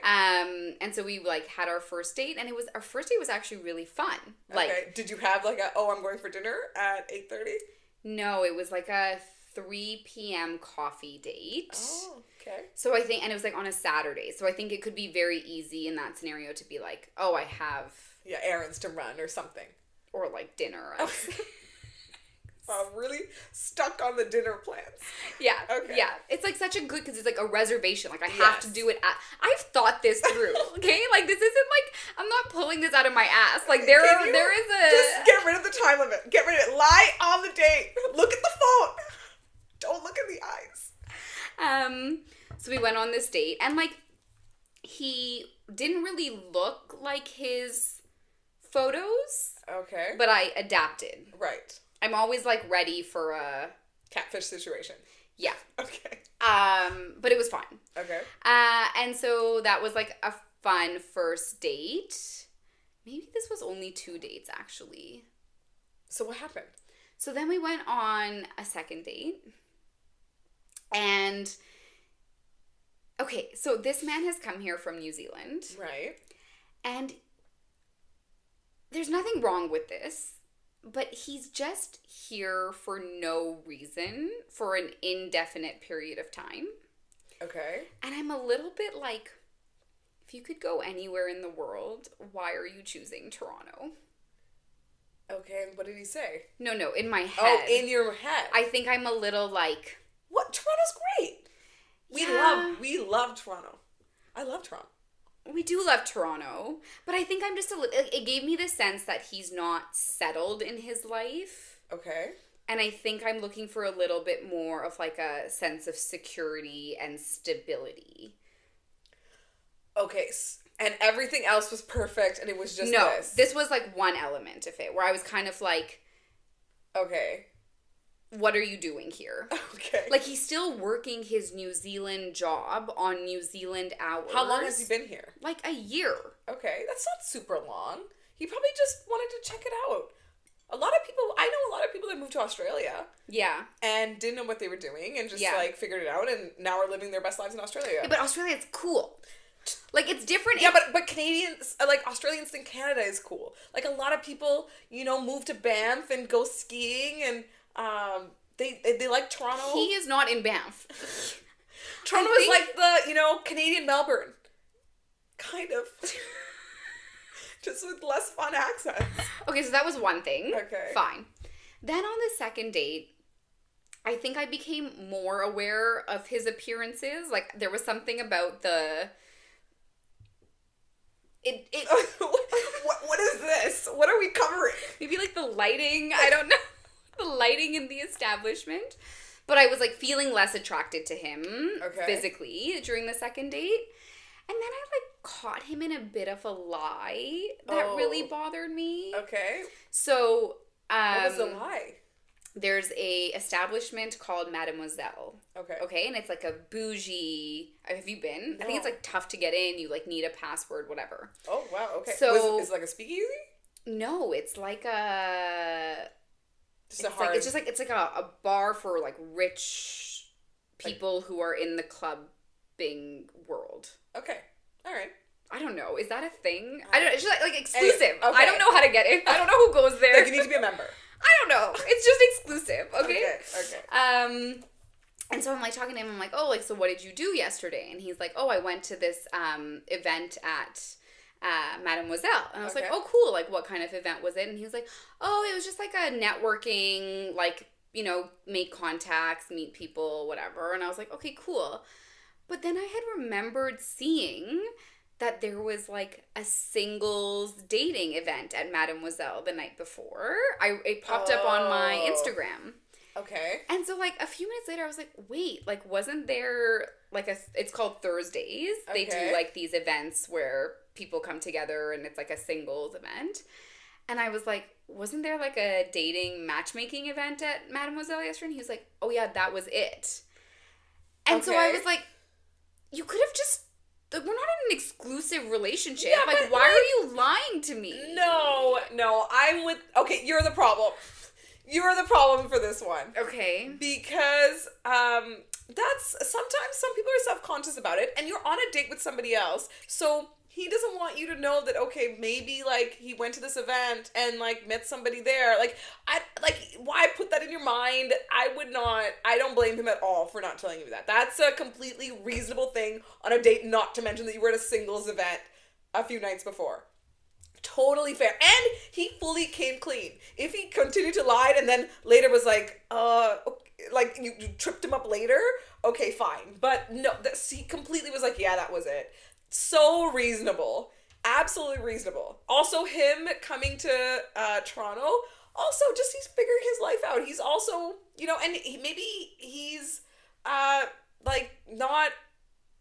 And so we like had our first date, and our first date was actually really fun. Like, okay. Did you have like I'm going for dinner at 8:30? No, it was like a 3 p.m. coffee date. Oh, okay. So I think, and it was like on a Saturday. So I think it could be very easy in that scenario to be like, oh, I have... Yeah, errands to run or something. Or like dinner. I'm really stuck on the dinner plans. Yeah. Okay. Yeah. It's like such a good, because it's like a reservation. Like I have to do it I've thought this through. Okay? Like this isn't like, I'm not pulling this out of my ass. Like there is a... Just get rid of the time limit. Get rid of it. Lie on the date. Look at the phone. Don't look in the eyes. So we went on this date, and like he didn't really look like his photos. Okay. But I adapted. Right. I'm always like ready for a catfish situation. Yeah. Okay. But it was fun. Okay. And so that was like a fun first date. Maybe this was only 2 dates actually. So what happened? So then we went on a second date. And okay, so this man has come here from New Zealand. Right. And there's nothing wrong with this, but he's just here for no reason for an indefinite period of time. Okay. And I'm a little bit like, if you could go anywhere in the world, why are you choosing Toronto? Okay, and what did he say? No, in my head. Oh, in your head. I think I'm a little like... What? Toronto's great. We love Toronto. I love Toronto. We do love Toronto, but I think I'm just a little... It gave me the sense that he's not settled in his life. Okay. And I think I'm looking for a little bit more of like a sense of security and stability. Okay, and everything else was perfect, and it was just no, this. This was like one element of it, where I was kind of like... Okay. What are you doing here? Okay. Like, he's still working his New Zealand job on New Zealand hours. How long has he been here? Like a year. Okay, that's not super long. He probably just wanted to check it out. I know a lot of people that moved to Australia. Yeah. And didn't know what they were doing and just like figured it out and now are living their best lives in Australia. Yeah, but Australia's cool. Like, it's different. Yeah, but Canadians, like, Australians think Canada is cool. Like, a lot of people, move to Banff and go skiing and, they like Toronto. He is not in Banff. Toronto is like the, Canadian Melbourne. Kind of. Just with less fun accents. Okay, so that was one thing. Okay. Fine. Then on the second date, I think I became more aware of his appearances. Like, there was something about the... What is this? What are we covering? Maybe like the lighting. I don't know. The lighting in the establishment. But I was like feeling less attracted to him physically during the second date. And then I like caught him in a bit of a lie that really bothered me. Okay. So what was the lie? There's a establishment called Mademoiselle. Okay. Okay, and it's like a bougie... Have you been? No. I think it's like tough to get in. You like need a password, whatever. Oh, wow. Okay. So... Is it like a speakeasy? No, it's like a... It's like a bar for like rich people who are in the clubbing world. Okay. All right. I don't know. Is that a thing? I don't know. It's just like exclusive. Okay. I don't know how to get in. I don't know who goes there. Like, you need to be a member. I don't know. It's just exclusive, okay? Okay. And so I'm like talking to him. I'm like, oh, like, so what did you do yesterday? And he's like, oh, I went to this event at Mademoiselle. And I was like, oh, cool. Like, what kind of event was it? And he was like, oh, it was just like a networking, like, make contacts, meet people, whatever. And I was like, okay, cool. But then I had remembered seeing that there was like a singles dating event at Mademoiselle the night before. It popped up on my Instagram. Okay. And so like a few minutes later I was like, wait, like wasn't there like it's called Thursdays. They do like these events where people come together and it's like a singles event. And I was like, wasn't there like a dating matchmaking event at Mademoiselle yesterday? And he was like, oh yeah, that was it. And so I was like, you could have just... We're not in an exclusive relationship. Yeah, like, why are you lying to me? No, I'm with... Okay, you're the problem. You're the problem for this one. Okay. Because, that's... Sometimes some people are self-conscious about it, and you're on a date with somebody else, so... He doesn't want you to know that, okay, maybe, like, he went to this event and, like, met somebody there. Like, why put that in your mind? I don't blame him at all for not telling you that. That's a completely reasonable thing on a date, not to mention that you were at a singles event a few nights before. Totally fair. And he fully came clean. If he continued to lie and then later was like, like, you tripped him up later, okay, fine. But no, he completely was like, yeah, that was it. So reasonable. Absolutely reasonable. Also, him coming to Toronto, also just he's figuring his life out. He's also, and maybe he's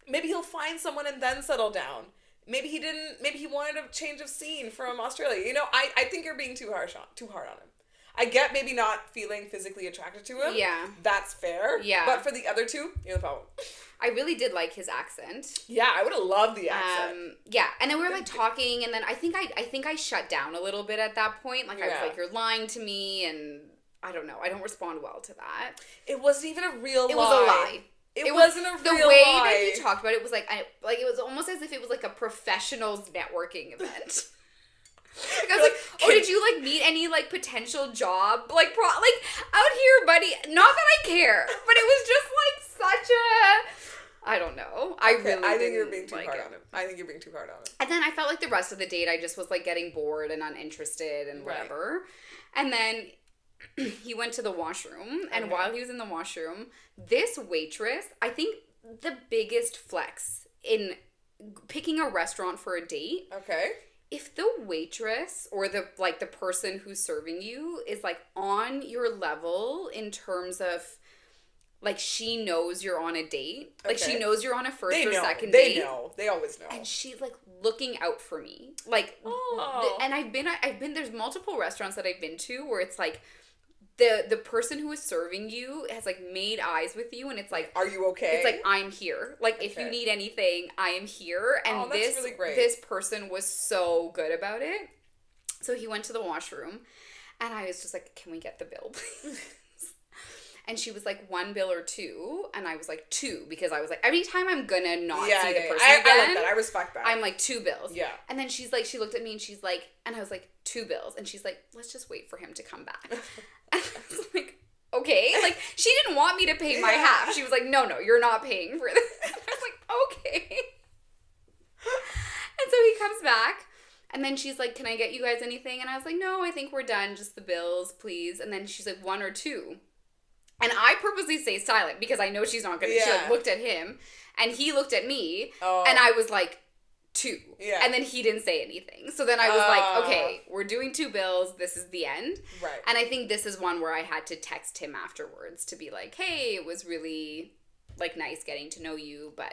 maybe he'll find someone and then settle down. Maybe he wanted a change of scene from Australia. I think you're being too hard on him. I get maybe not feeling physically attracted to him. Yeah. That's fair. Yeah. But for the other two, you're the problem. I really did like his accent. Yeah, I would have loved the accent. Yeah, and then we were like talking, and then I think I shut down a little bit at that point. Like I was like, "You're lying to me," and I don't know. I don't respond well to that. It wasn't even a real lie. It was a lie. It wasn't a real lie. The way that he talked about it was like it was almost as if it was like a professionals networking event. Like, I was like, oh, did you like meet any like potential job like out here, buddy? Not that I care, but it was just like such a, I don't know. I think you're being too hard on him. I think you're being too hard on him. And then I felt like the rest of the date I just was like getting bored and uninterested and whatever. Right. And then he went to the washroom, and while he was in the washroom, this waitress, I think the biggest flex in picking a restaurant for a date. Okay. If the waitress or the person who's serving you is like on your level in terms of like she knows you're on a date. Like she knows you're on a first or second date. They know. They always know. And she's like looking out for me. Like and I've been there's multiple restaurants that I've been to where it's like the person who is serving you has like made eyes with you, and it's like, are you okay? It's like, I'm here. Like if you need anything, I am here. And that's really great. This person was so good about it. So he went to the washroom, and I was just like, can we get the bill, please? And she was like, 1 bill or 2, and I was like 2, because I was like, anytime I'm gonna not see the person again, I like that. I respect that. I'm like 2 bills. Yeah. And then she's like, she looked at me and she's like, and I was like, 2 bills, and she's like, let's just wait for him to come back. And I was like, okay. Like, she didn't want me to pay my half. She was like, no, you're not paying for this. And I was like, okay. And so he comes back, and then she's like, can I get you guys anything? And I was like, no, I think we're done. Just the bills, please. And then she's like, 1 or 2. And I purposely stay silent because I know she's not going to. She like looked at him, and he looked at me, and I was like, 2. Yeah. And then he didn't say anything. So then I was like, okay, we're doing 2 bills. This is the end. Right. And I think this is one where I had to text him afterwards to be like, hey, it was really like nice getting to know you, but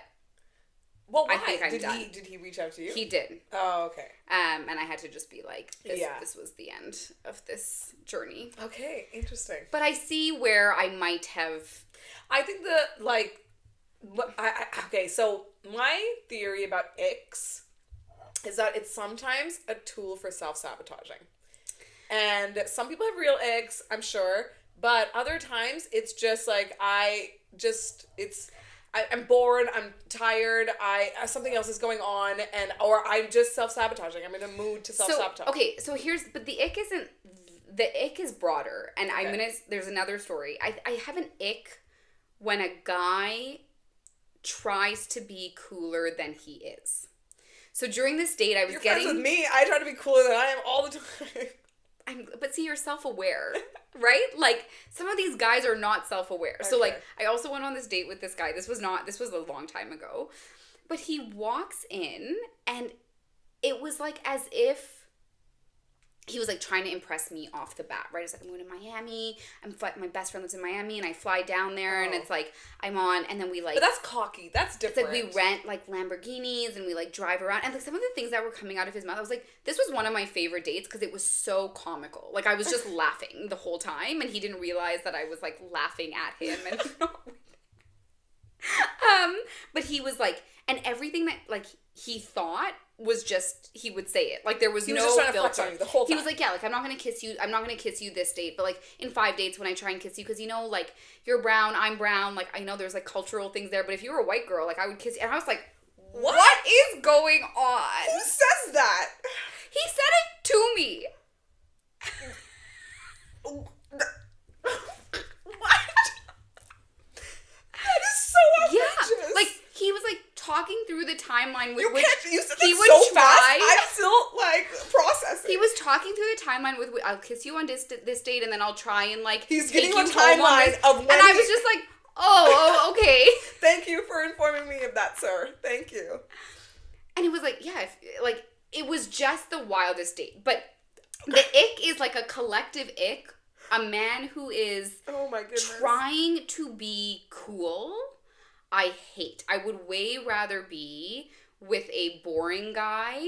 I think I'm done. Did he reach out to you? He did. Oh, okay. And I had to just be like, this was the end of this journey. Okay, interesting. But I see where I might have. I think okay, so my theory about icks is that it's sometimes a tool for self-sabotaging. And some people have real icks, I'm sure, but other times it's just like I'm bored, I'm tired, something else is going on, or I'm just self-sabotaging. I'm in a mood to self-sabotage. So but the ick is broader, and there's another story. I have an ick when a guy tries to be cooler than he is. So during this date, I was You're getting... friends with me. I try to be cooler than I am all the time. But see, you're self-aware, right? Like, some of these guys are not self-aware. Okay. So, like, I also went on this date with this guy. This was a long time ago. But he walks in, and it was like as if he was like trying to impress me off the bat, right? It's like, I'm going to Miami. My best friend lives in Miami, and I fly down there, and it's like, I'm on, and then we like... But that's cocky. That's different. It's like we rent like Lamborghinis, and we like drive around, and like some of the things that were coming out of his mouth, I was like, this was one of my favorite dates because it was so comical. Like, I was just laughing the whole time, and he didn't realize that I was like laughing at him, and but he was like, and everything that like he thought was just, he would say it. Like, there was no filter. He was just trying to flex on you the whole time. He was like, yeah, like, I'm not going to kiss you this date, but, like, in 5 dates when I try and kiss you, because, you know, like, you're brown, I'm brown, like, I know there's, like, cultural things there, but if you were a white girl, like, I would kiss you. And I was like, what is going on? Who says that? He said it to me. What? That is so outrageous. Yeah, like, he was, like, talking through the timeline with which you said he would so try. Fast. I'm still like processing. He was talking through the timeline with I'll kiss you on this date, and then I'll try and like he's getting a timeline of when. And I was just like, oh, okay. Thank you for informing me of that, sir. Thank you. And it was like, yeah, like it was just the wildest date. But the ick is like a collective ick. A man who is trying to be cool. I hate. I would way rather be with a boring guy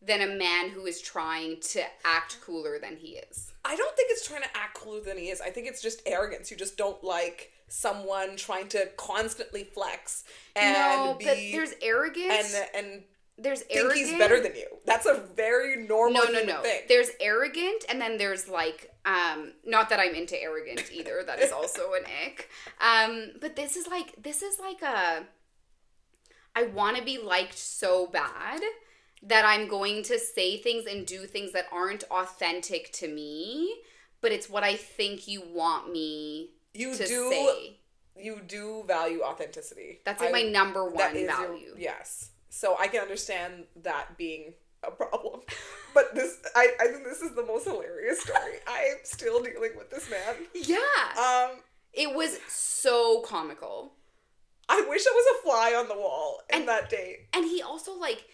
than a man who is trying to act cooler than he is. I don't think it's trying to act cooler than he is. I think it's just arrogance. You just don't like someone trying to constantly flex and but there's arrogance and there's think arrogant. He's better than you. That's a very normal thing. There's arrogant, and then there's like not that I'm into arrogant either. That is also an ick. But this is like a I want to be liked so bad that I'm going to say things and do things that aren't authentic to me, but it's what I think you want me to say. You do value authenticity. That's like my number one value. Yes. So I can understand that being a problem. But I think this is the most hilarious story. I am still dealing with this man. Yeah. It was so comical. I wish I was a fly on the wall in that date. And he also, like,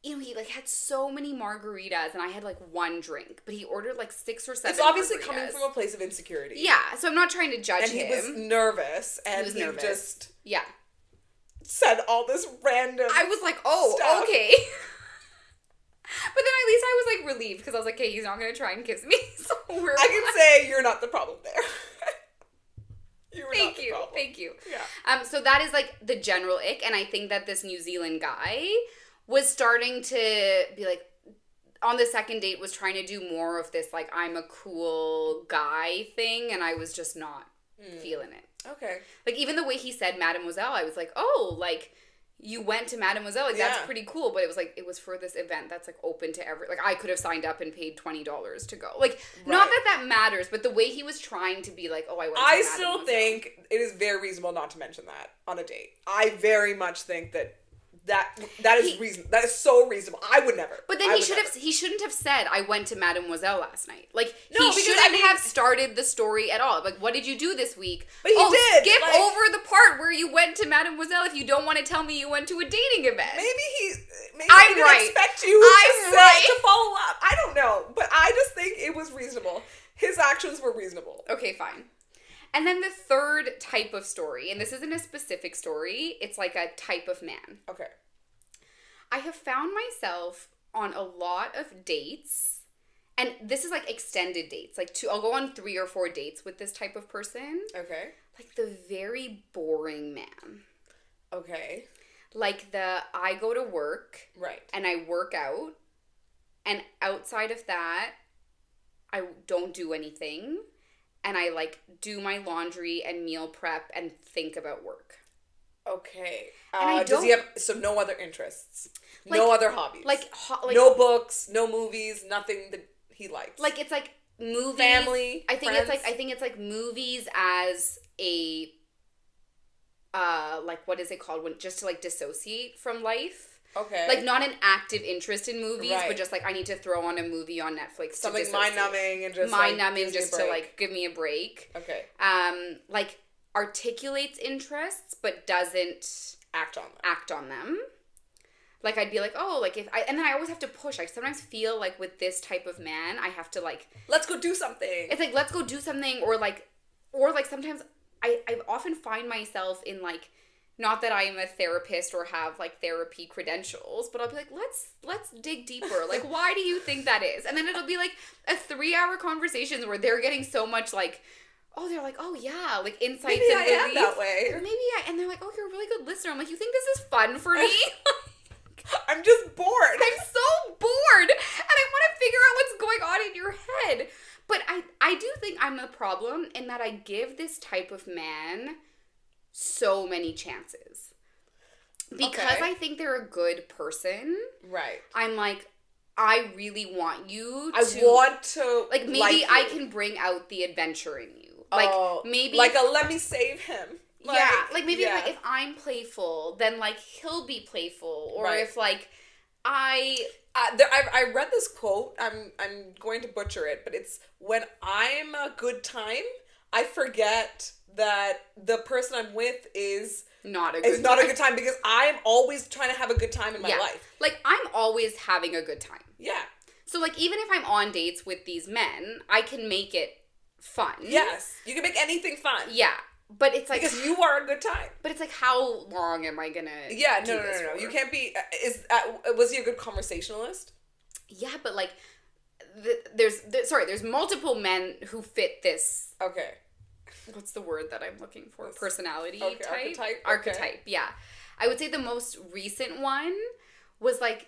you know, he, like, had so many margaritas, and I had, like, one drink. But he ordered, like, 6 or 7 It's obviously margaritas. coming from a place of insecurity. Yeah, so I'm not trying to judge him. And he was nervous, and he just... Yeah. Said all this random I was like, oh, stuff. Okay. But then at least I was, like, relieved, because I was like, okay, he's not going to try and kiss me. So I can say you're not the problem there. Thank you. Yeah. So that is, like, the general ick, and I think that this New Zealand guy was starting to be, like, on the second date was trying to do more of this, like, I'm a cool guy thing, and I was just not feeling it. Okay. Like, even the way he said Mademoiselle, I was like, oh, like, you went to Mademoiselle. Like, that's pretty cool. But it was, like, it was for this event that's, like, open to every... Like, I could have signed up and paid $20 to go. Like, not that matters, but the way he was trying to be like, oh, I went to Mademoiselle. I still think it is very reasonable not to mention that on a date. I very much think that is reason. That is so reasonable. I would never. But then he shouldn't have said I went to Mademoiselle last night. Like no, he shouldn't have started the story at all. Like, what did you do this week? But he did. Skip over the part where you went to Mademoiselle if you don't want to tell me you went to a dating event. Maybe he I'm didn't right. expect you to follow up. I don't know, but I just think it was reasonable. His actions were reasonable. Okay, fine. And then the third type of story, and this isn't a specific story, it's like a type of man. Okay. I have found myself on a lot of dates, and this is like extended dates. Like I'll go on 3 or 4 dates with this type of person. Okay. Like the very boring man. Okay. Like I go to work. Right. And I work out, and outside of that, I don't do anything. And I, like, do my laundry and meal prep and think about work. Okay. And does he have no other interests? Like, no other hobbies? Like no books, no movies, nothing that he likes. Like, it's like movies. Family, I think friends. I think it's like movies as a, like, what is it called? Just to, like, dissociate from life. Okay. Like, not an active interest in movies, but just, like, I need to throw on a movie on Netflix. Something mind-numbing and just, mind-numbing just to, like, give me a break. Okay. Like, articulates interests, but doesn't... Act on them. Like, I'd be like, oh, like, and then I always have to push. I sometimes feel like with this type of man, I have to, like... Let's go do something. It's like, let's go do something, or sometimes I often find myself in, like... Not that I am a therapist or have, like, therapy credentials, but I'll be like, let's dig deeper. Like, why do you think that is? And then it'll be, like, a 3-hour conversation where they're getting so much, like, oh, they're like, oh, yeah, like, insights maybe and I am that way. Or and they're like, oh, you're a really good listener. I'm like, you think this is fun for me? I'm just bored. I'm so bored. And I want to figure out what's going on in your head. But I do think I'm the problem in that I give this type of man... so many chances. Because I think they're a good person. Right. I'm like, I really want you to... I want to like, maybe I can bring out the adventure in you. Like, maybe... Like let me save him. Like, yeah. Like, maybe like, if I'm playful, then, like, he'll be playful. Or if, like, I read this quote. I'm going to butcher it, but it's, when I'm a good time, I forget... that the person I'm with is not a good time because I'm always trying to have a good time in my life. Like, I'm always having a good time. Yeah. So, like, even if I'm on dates with these men, I can make it fun. Yes. You can make anything fun. Yeah. But it's like... because you are a good time. But it's like, how long am I gonna do this for? You can't be... was he a good conversationalist? Yeah, but, like, there's multiple men who fit this... Okay. What's the word that I'm looking for? Personality type? Archetype, yeah. I would say the most recent one was, like,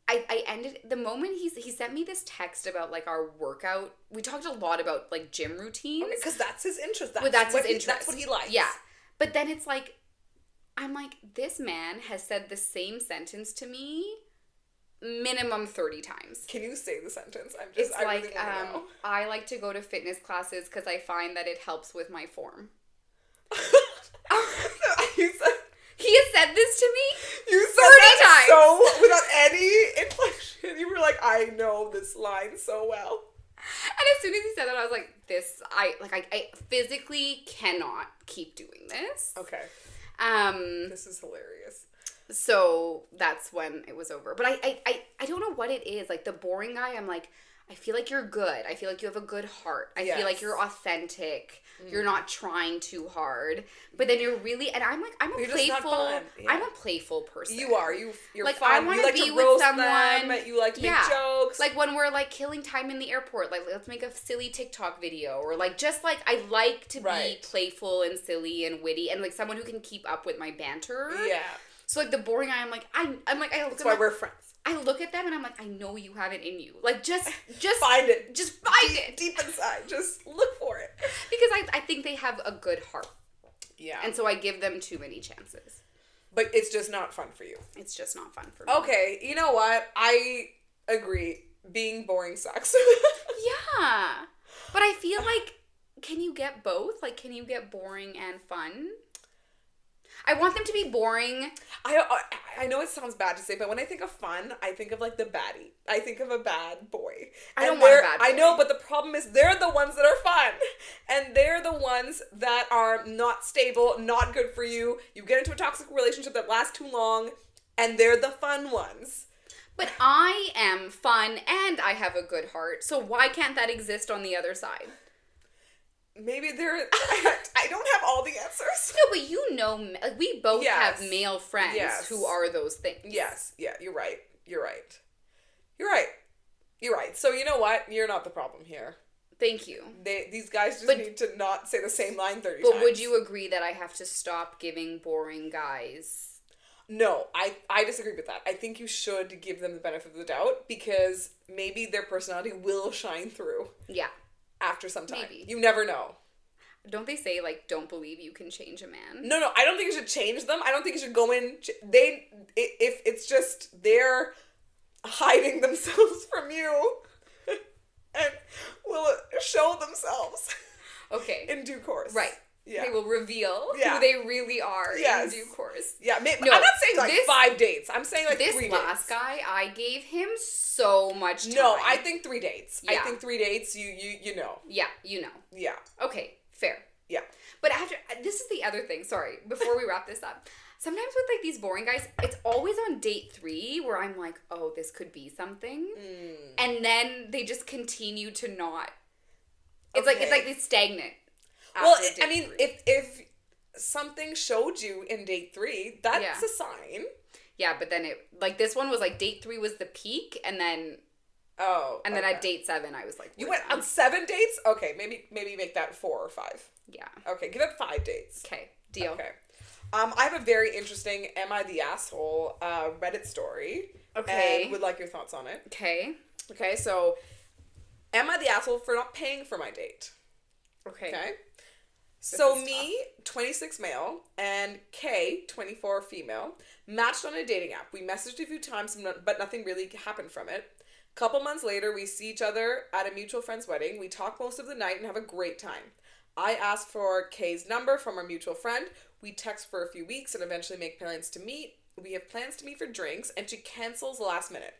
I ended... The moment he sent me this text about, like, our workout... We talked a lot about, like, gym routines. Because that's his interest. That's his interest. That's what he likes. Yeah. But then it's, like... I'm like, this man has said the same sentence to me minimum 30 times. Can you say the sentence? I It's really like, want to know. I like to go to fitness classes because I find that it helps with my form. You said, He has said this to me you 30 said that times. so without any inflection. You were like, I know this line so well. And as soon as he said that, I was like, I physically cannot keep doing this. Okay. This is hilarious. So that's when it was over. But I don't know what it is. Like, the boring guy, I'm like, I feel like you're good. I feel like you have a good heart. I feel like you're authentic. You're not trying too hard. But then you're really, and I'm like, I'm a playful person. You are. You're like, fun. I want you like be to with roast someone. them. You like to make jokes. Like when we're like killing time in the airport, like let's make a silly TikTok video, or like just like I like to be playful and silly and witty and like someone who can keep up with my banter. Yeah. So like the boring guy, I'm like I look That's why we're friends. I look at them and I'm like, I know you have it in you. Like just find it. Just find it deep inside. Just look for it. Because I think they have a good heart. Yeah. And so I give them too many chances. But it's just not fun for you. It's just not fun for me. Okay, you know what? I agree. Being boring sucks. Yeah. But I feel like, can you get both? Like, can you get boring and fun? I want them to be boring. I know it sounds bad to say, but when I think of fun, I think of like the baddie. I think of a bad boy. I don't want a bad boy. I know, but the problem is they're the ones that are fun. And they're the ones that are not stable, not good for you. You get into a toxic relationship that lasts too long, and they're the fun ones. But I am fun and I have a good heart, so why can't that exist on the other side? Maybe I don't have all the answers. No, but you know, like, we both have male friends who are those things. Yes, yeah, you're right. So you know what? You're not the problem here. Thank you. These guys just need to not say the same line 30 times. But would you agree that I have to stop giving boring guys? No, I disagree with that. I think you should give them the benefit of the doubt because maybe their personality will shine through. Yeah. After some time. Maybe. You never know. Don't they say, like, don't believe you can change a man? No, I don't think you should change them. I don't think you should go in... If it's just they're hiding themselves from you and will show themselves in due course. Right. Yeah. They will reveal who they really are in due course. Yeah, I'm not saying like 5 dates. I'm saying like 3 dates. This last guy, I gave him so much time. No, I think 3 dates. Yeah. I think 3 dates, you know. Yeah, you know. Yeah. Okay, fair. Yeah. But this is the other thing, sorry, before we wrap this up. Sometimes with like these boring guys, it's always on date 3 where I'm like, oh, this could be something. And then they just continue to not. It's like it's stagnant. Well, I mean, if something showed you in date 3, that's a sign. Yeah, but then this one was like date 3 was the peak, and then then at date 7 I was like, you went on 7 dates? Okay, maybe make that 4 or 5. Yeah. Okay, give it 5 dates. Okay, deal. Okay. I have a very interesting "Am I the Asshole" Reddit story. Okay. And would like your thoughts on it. Okay. Okay, so am I the asshole for not paying for my date? Okay. So me, 26 male, and Kay, 24 female, matched on a dating app. We messaged a few times, but nothing really happened from it. A couple months later, we see each other at a mutual friend's wedding. We talk most of the night and have a great time. I asked for Kay's number from our mutual friend. We text for a few weeks and eventually make plans to meet. We have plans to meet for drinks, and she cancels last minute.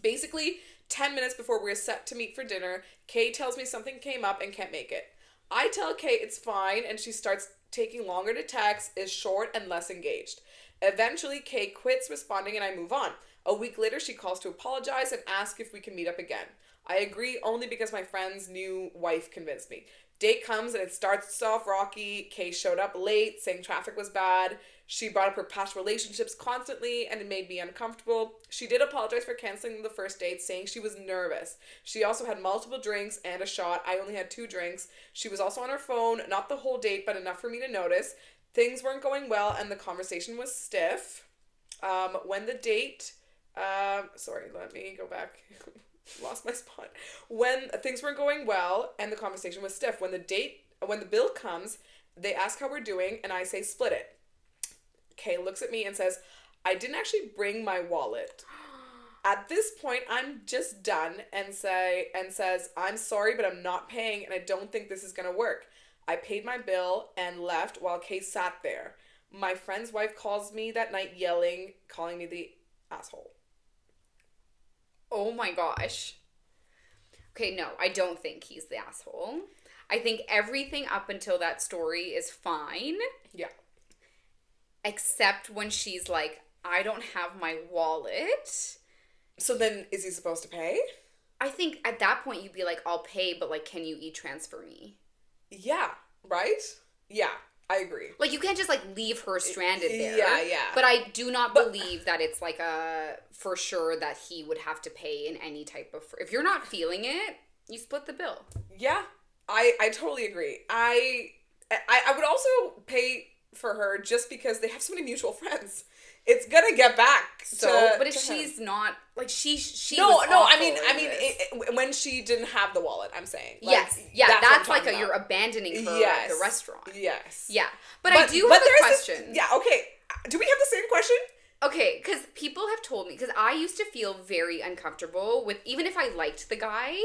Basically, 10 minutes before we're set to meet for dinner, Kay tells me something came up and can't make it. I tell Kay it's fine, and she starts taking longer to text, is short and less engaged. Eventually, Kay quits responding and I move on. A week later, she calls to apologize and ask if we can meet up again. I agree only because my friend's new wife convinced me. Date comes and it starts off rocky. Kay showed up late, saying traffic was bad. She brought up her past relationships constantly and it made me uncomfortable. She did apologize for canceling the first date, saying she was nervous. She also had multiple drinks and a shot. I only had 2 drinks. She was also on her phone, not the whole date, but enough for me to notice. Things weren't going well and the conversation was stiff. When the date... sorry, let me go back. Lost my spot. When things weren't going well and the conversation was stiff. When the bill comes, they ask how we're doing and I say split it. Kay looks at me and says, I didn't actually bring my wallet. At this point, I'm just done and says, I'm sorry, but I'm not paying and I don't think this is going to work. I paid my bill and left while Kay sat there. My friend's wife calls me that night yelling, calling me the asshole. Oh my gosh. Okay, no, I don't think he's the asshole. I think everything up until that story is fine. Yeah. Except when she's like, I don't have my wallet. So then, is he supposed to pay? I think at that point you'd be like, I'll pay, but like, can you e-transfer me? Yeah, right? Yeah, I agree. Like, you can't just like leave her stranded there. Yeah. But I do not believe that it's like for sure that he would have to pay in any type of... If you're not feeling it, you split the bill. Yeah, I totally agree. I would also pay for her just because they have so many mutual friends. It's gonna get back. But if she's not like she no, was I mean, when she didn't have the wallet, I'm saying. Like, yes, yeah, that's like you're you're abandoning her at the restaurant. Yes. Yeah, but I do have a question. Yeah. Okay. Do we have the same question? Okay, because people have told me, because I used to feel very uncomfortable with, even if I liked the guy,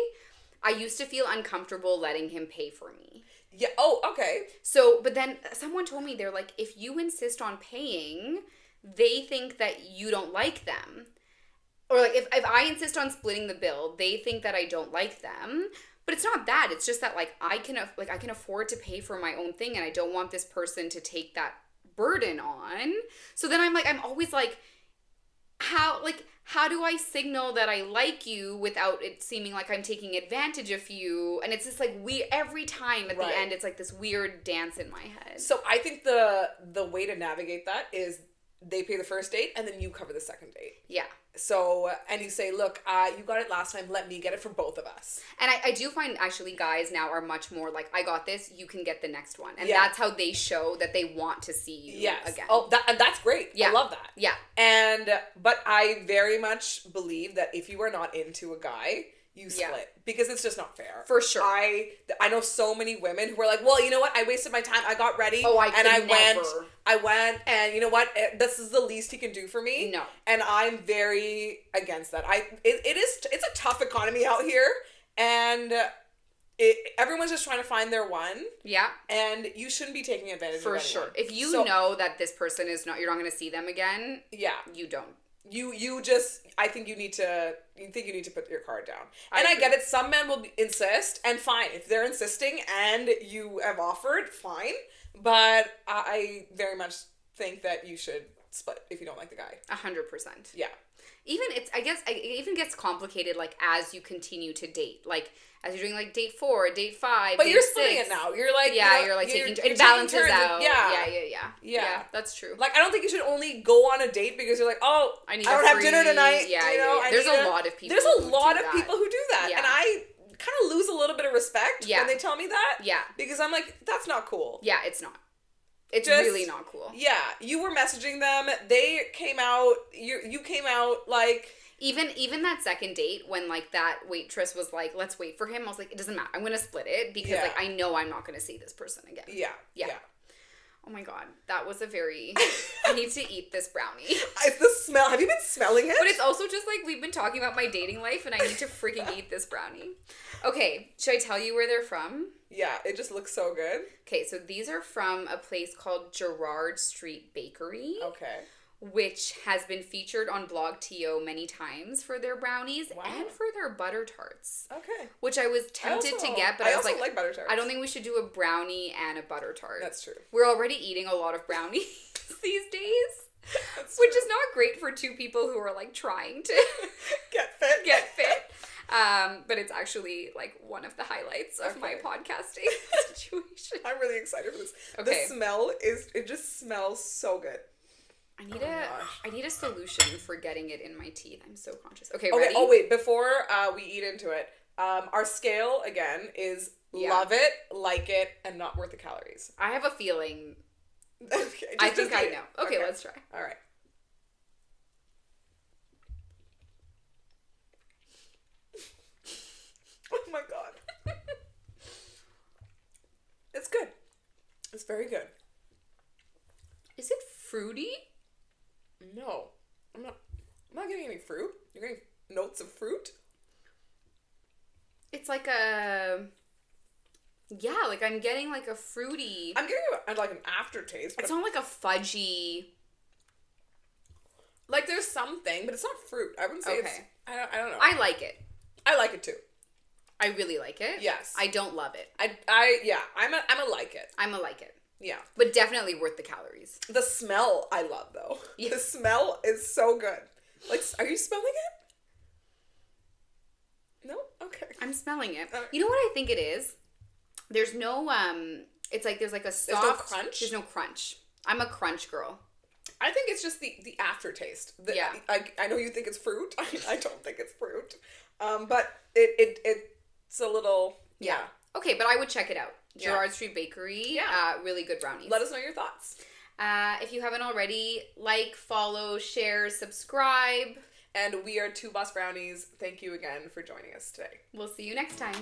I used to feel uncomfortable letting him pay for me. Yeah. Oh, okay. So, but then someone told me, they're like, if you insist on paying, they think that you don't like them. Or like, if I insist on splitting the bill, they think that I don't like them. But it's not that. It's just that like I can afford to pay for my own thing, and I don't want this person to take that burden on. So then I'm always like, how do I signal that I like you without it seeming like I'm taking advantage of you? And it's just like every time at the end, it's like this weird dance in my head. So I think the way to navigate that is they pay the first date and then you cover the second date. Yeah. So, and you say, look, you got it last time, let me get it for both of us. And I do find actually guys now are much more like, I got this, you can get the next one. And that's how they show that they want to see you again. Oh, that's great. Yeah. I love that. Yeah. But I very much believe that if you are not into a guy, you split because it's just not fair. For sure. I know so many women who are like, well, you know what? I wasted my time. I got ready. Oh, I went and you know what? This is the least he can do for me. No. And I'm very against that. It's a tough economy out here, and everyone's just trying to find their one. Yeah. And you shouldn't be taking advantage of anyone. For sure. If you know that this person is not, you're not going to see them again. Yeah. You don't. I think you need to put your card down. And I get it. Some men will insist, and fine. If they're insisting and you have offered, fine. But I very much think that you should split if you don't like the guy. 100%. Yeah. I guess it even gets complicated like as you continue to date. Like as you're doing like date 4, date 5, but date you're 6. splitting it now. You're like it balances out. Yeah, that's true. Like I don't think you should only go on a date because you're like, oh, I don't have dinner tonight. There's a lot of people. There's a lot of people who do that, and I kind of lose a little bit of respect when they tell me that. Yeah, because I'm like, that's not cool. Yeah, it's not. It's really not cool. Yeah, you were messaging them. They came out. You came out like. Even that second date when like that waitress was like, let's wait for him. I was like, it doesn't matter. I'm gonna split it because like I know I'm not gonna see this person again. Yeah. Oh my god, that was a very. I need to eat this brownie. It's the smell. Have you been smelling it? But it's also just like we've been talking about my dating life, and I need to freaking eat this brownie. Okay, should I tell you where they're from? Yeah, it just looks so good. Okay, so these are from a place called Gerrard Street Bakery. Okay. Which has been featured on Blog TO many times for their brownies and for their butter tarts. Okay. Which I was tempted to get, but I was like butter tarts. I don't think we should do a brownie and a butter tart. That's true. We're already eating a lot of brownies these days. Which is not great for two people who are like trying to get fit. But it's actually like one of the highlights of my podcasting situation. I'm really excited for this. Okay. The smell it just smells so good. I need a solution for getting it in my teeth. I'm so conscious. Okay, ready? Oh wait, before we eat into it, our scale again is love it, like it, and not worth the calories. I have a feeling. Okay, I think I know. Okay, let's try. All right. Oh my god. It's good. It's very good. Is it fruity? No. I'm not getting any fruit. You're getting notes of fruit. It's like a... Yeah, like I'm getting like a fruity... I'm getting like an aftertaste. It's not like a fudgy... Like there's something, but it's not fruit. I wouldn't say it's... I don't know. I like it. I like it too. I really like it. Yes. I don't love it. I'm a like it. I'm a like it. Yeah. But definitely worth the calories. The smell I love though. Yeah. The smell is so good. Like, are you smelling it? No? Okay. I'm smelling it. You know what I think it is? There's no it's like there's like a soft... There's no crunch? There's no crunch. I'm a crunch girl. I think it's just the aftertaste. Yeah. I know you think it's fruit. I don't think it's fruit. But it's a little... Yeah. Okay, but I would check it out. Yeah. Gerrard Street Bakery. Yeah. Really good brownies. Let us know your thoughts. If you haven't already, like, follow, share, subscribe. And we are Two Boss Brownies. Thank you again for joining us today. We'll see you next time.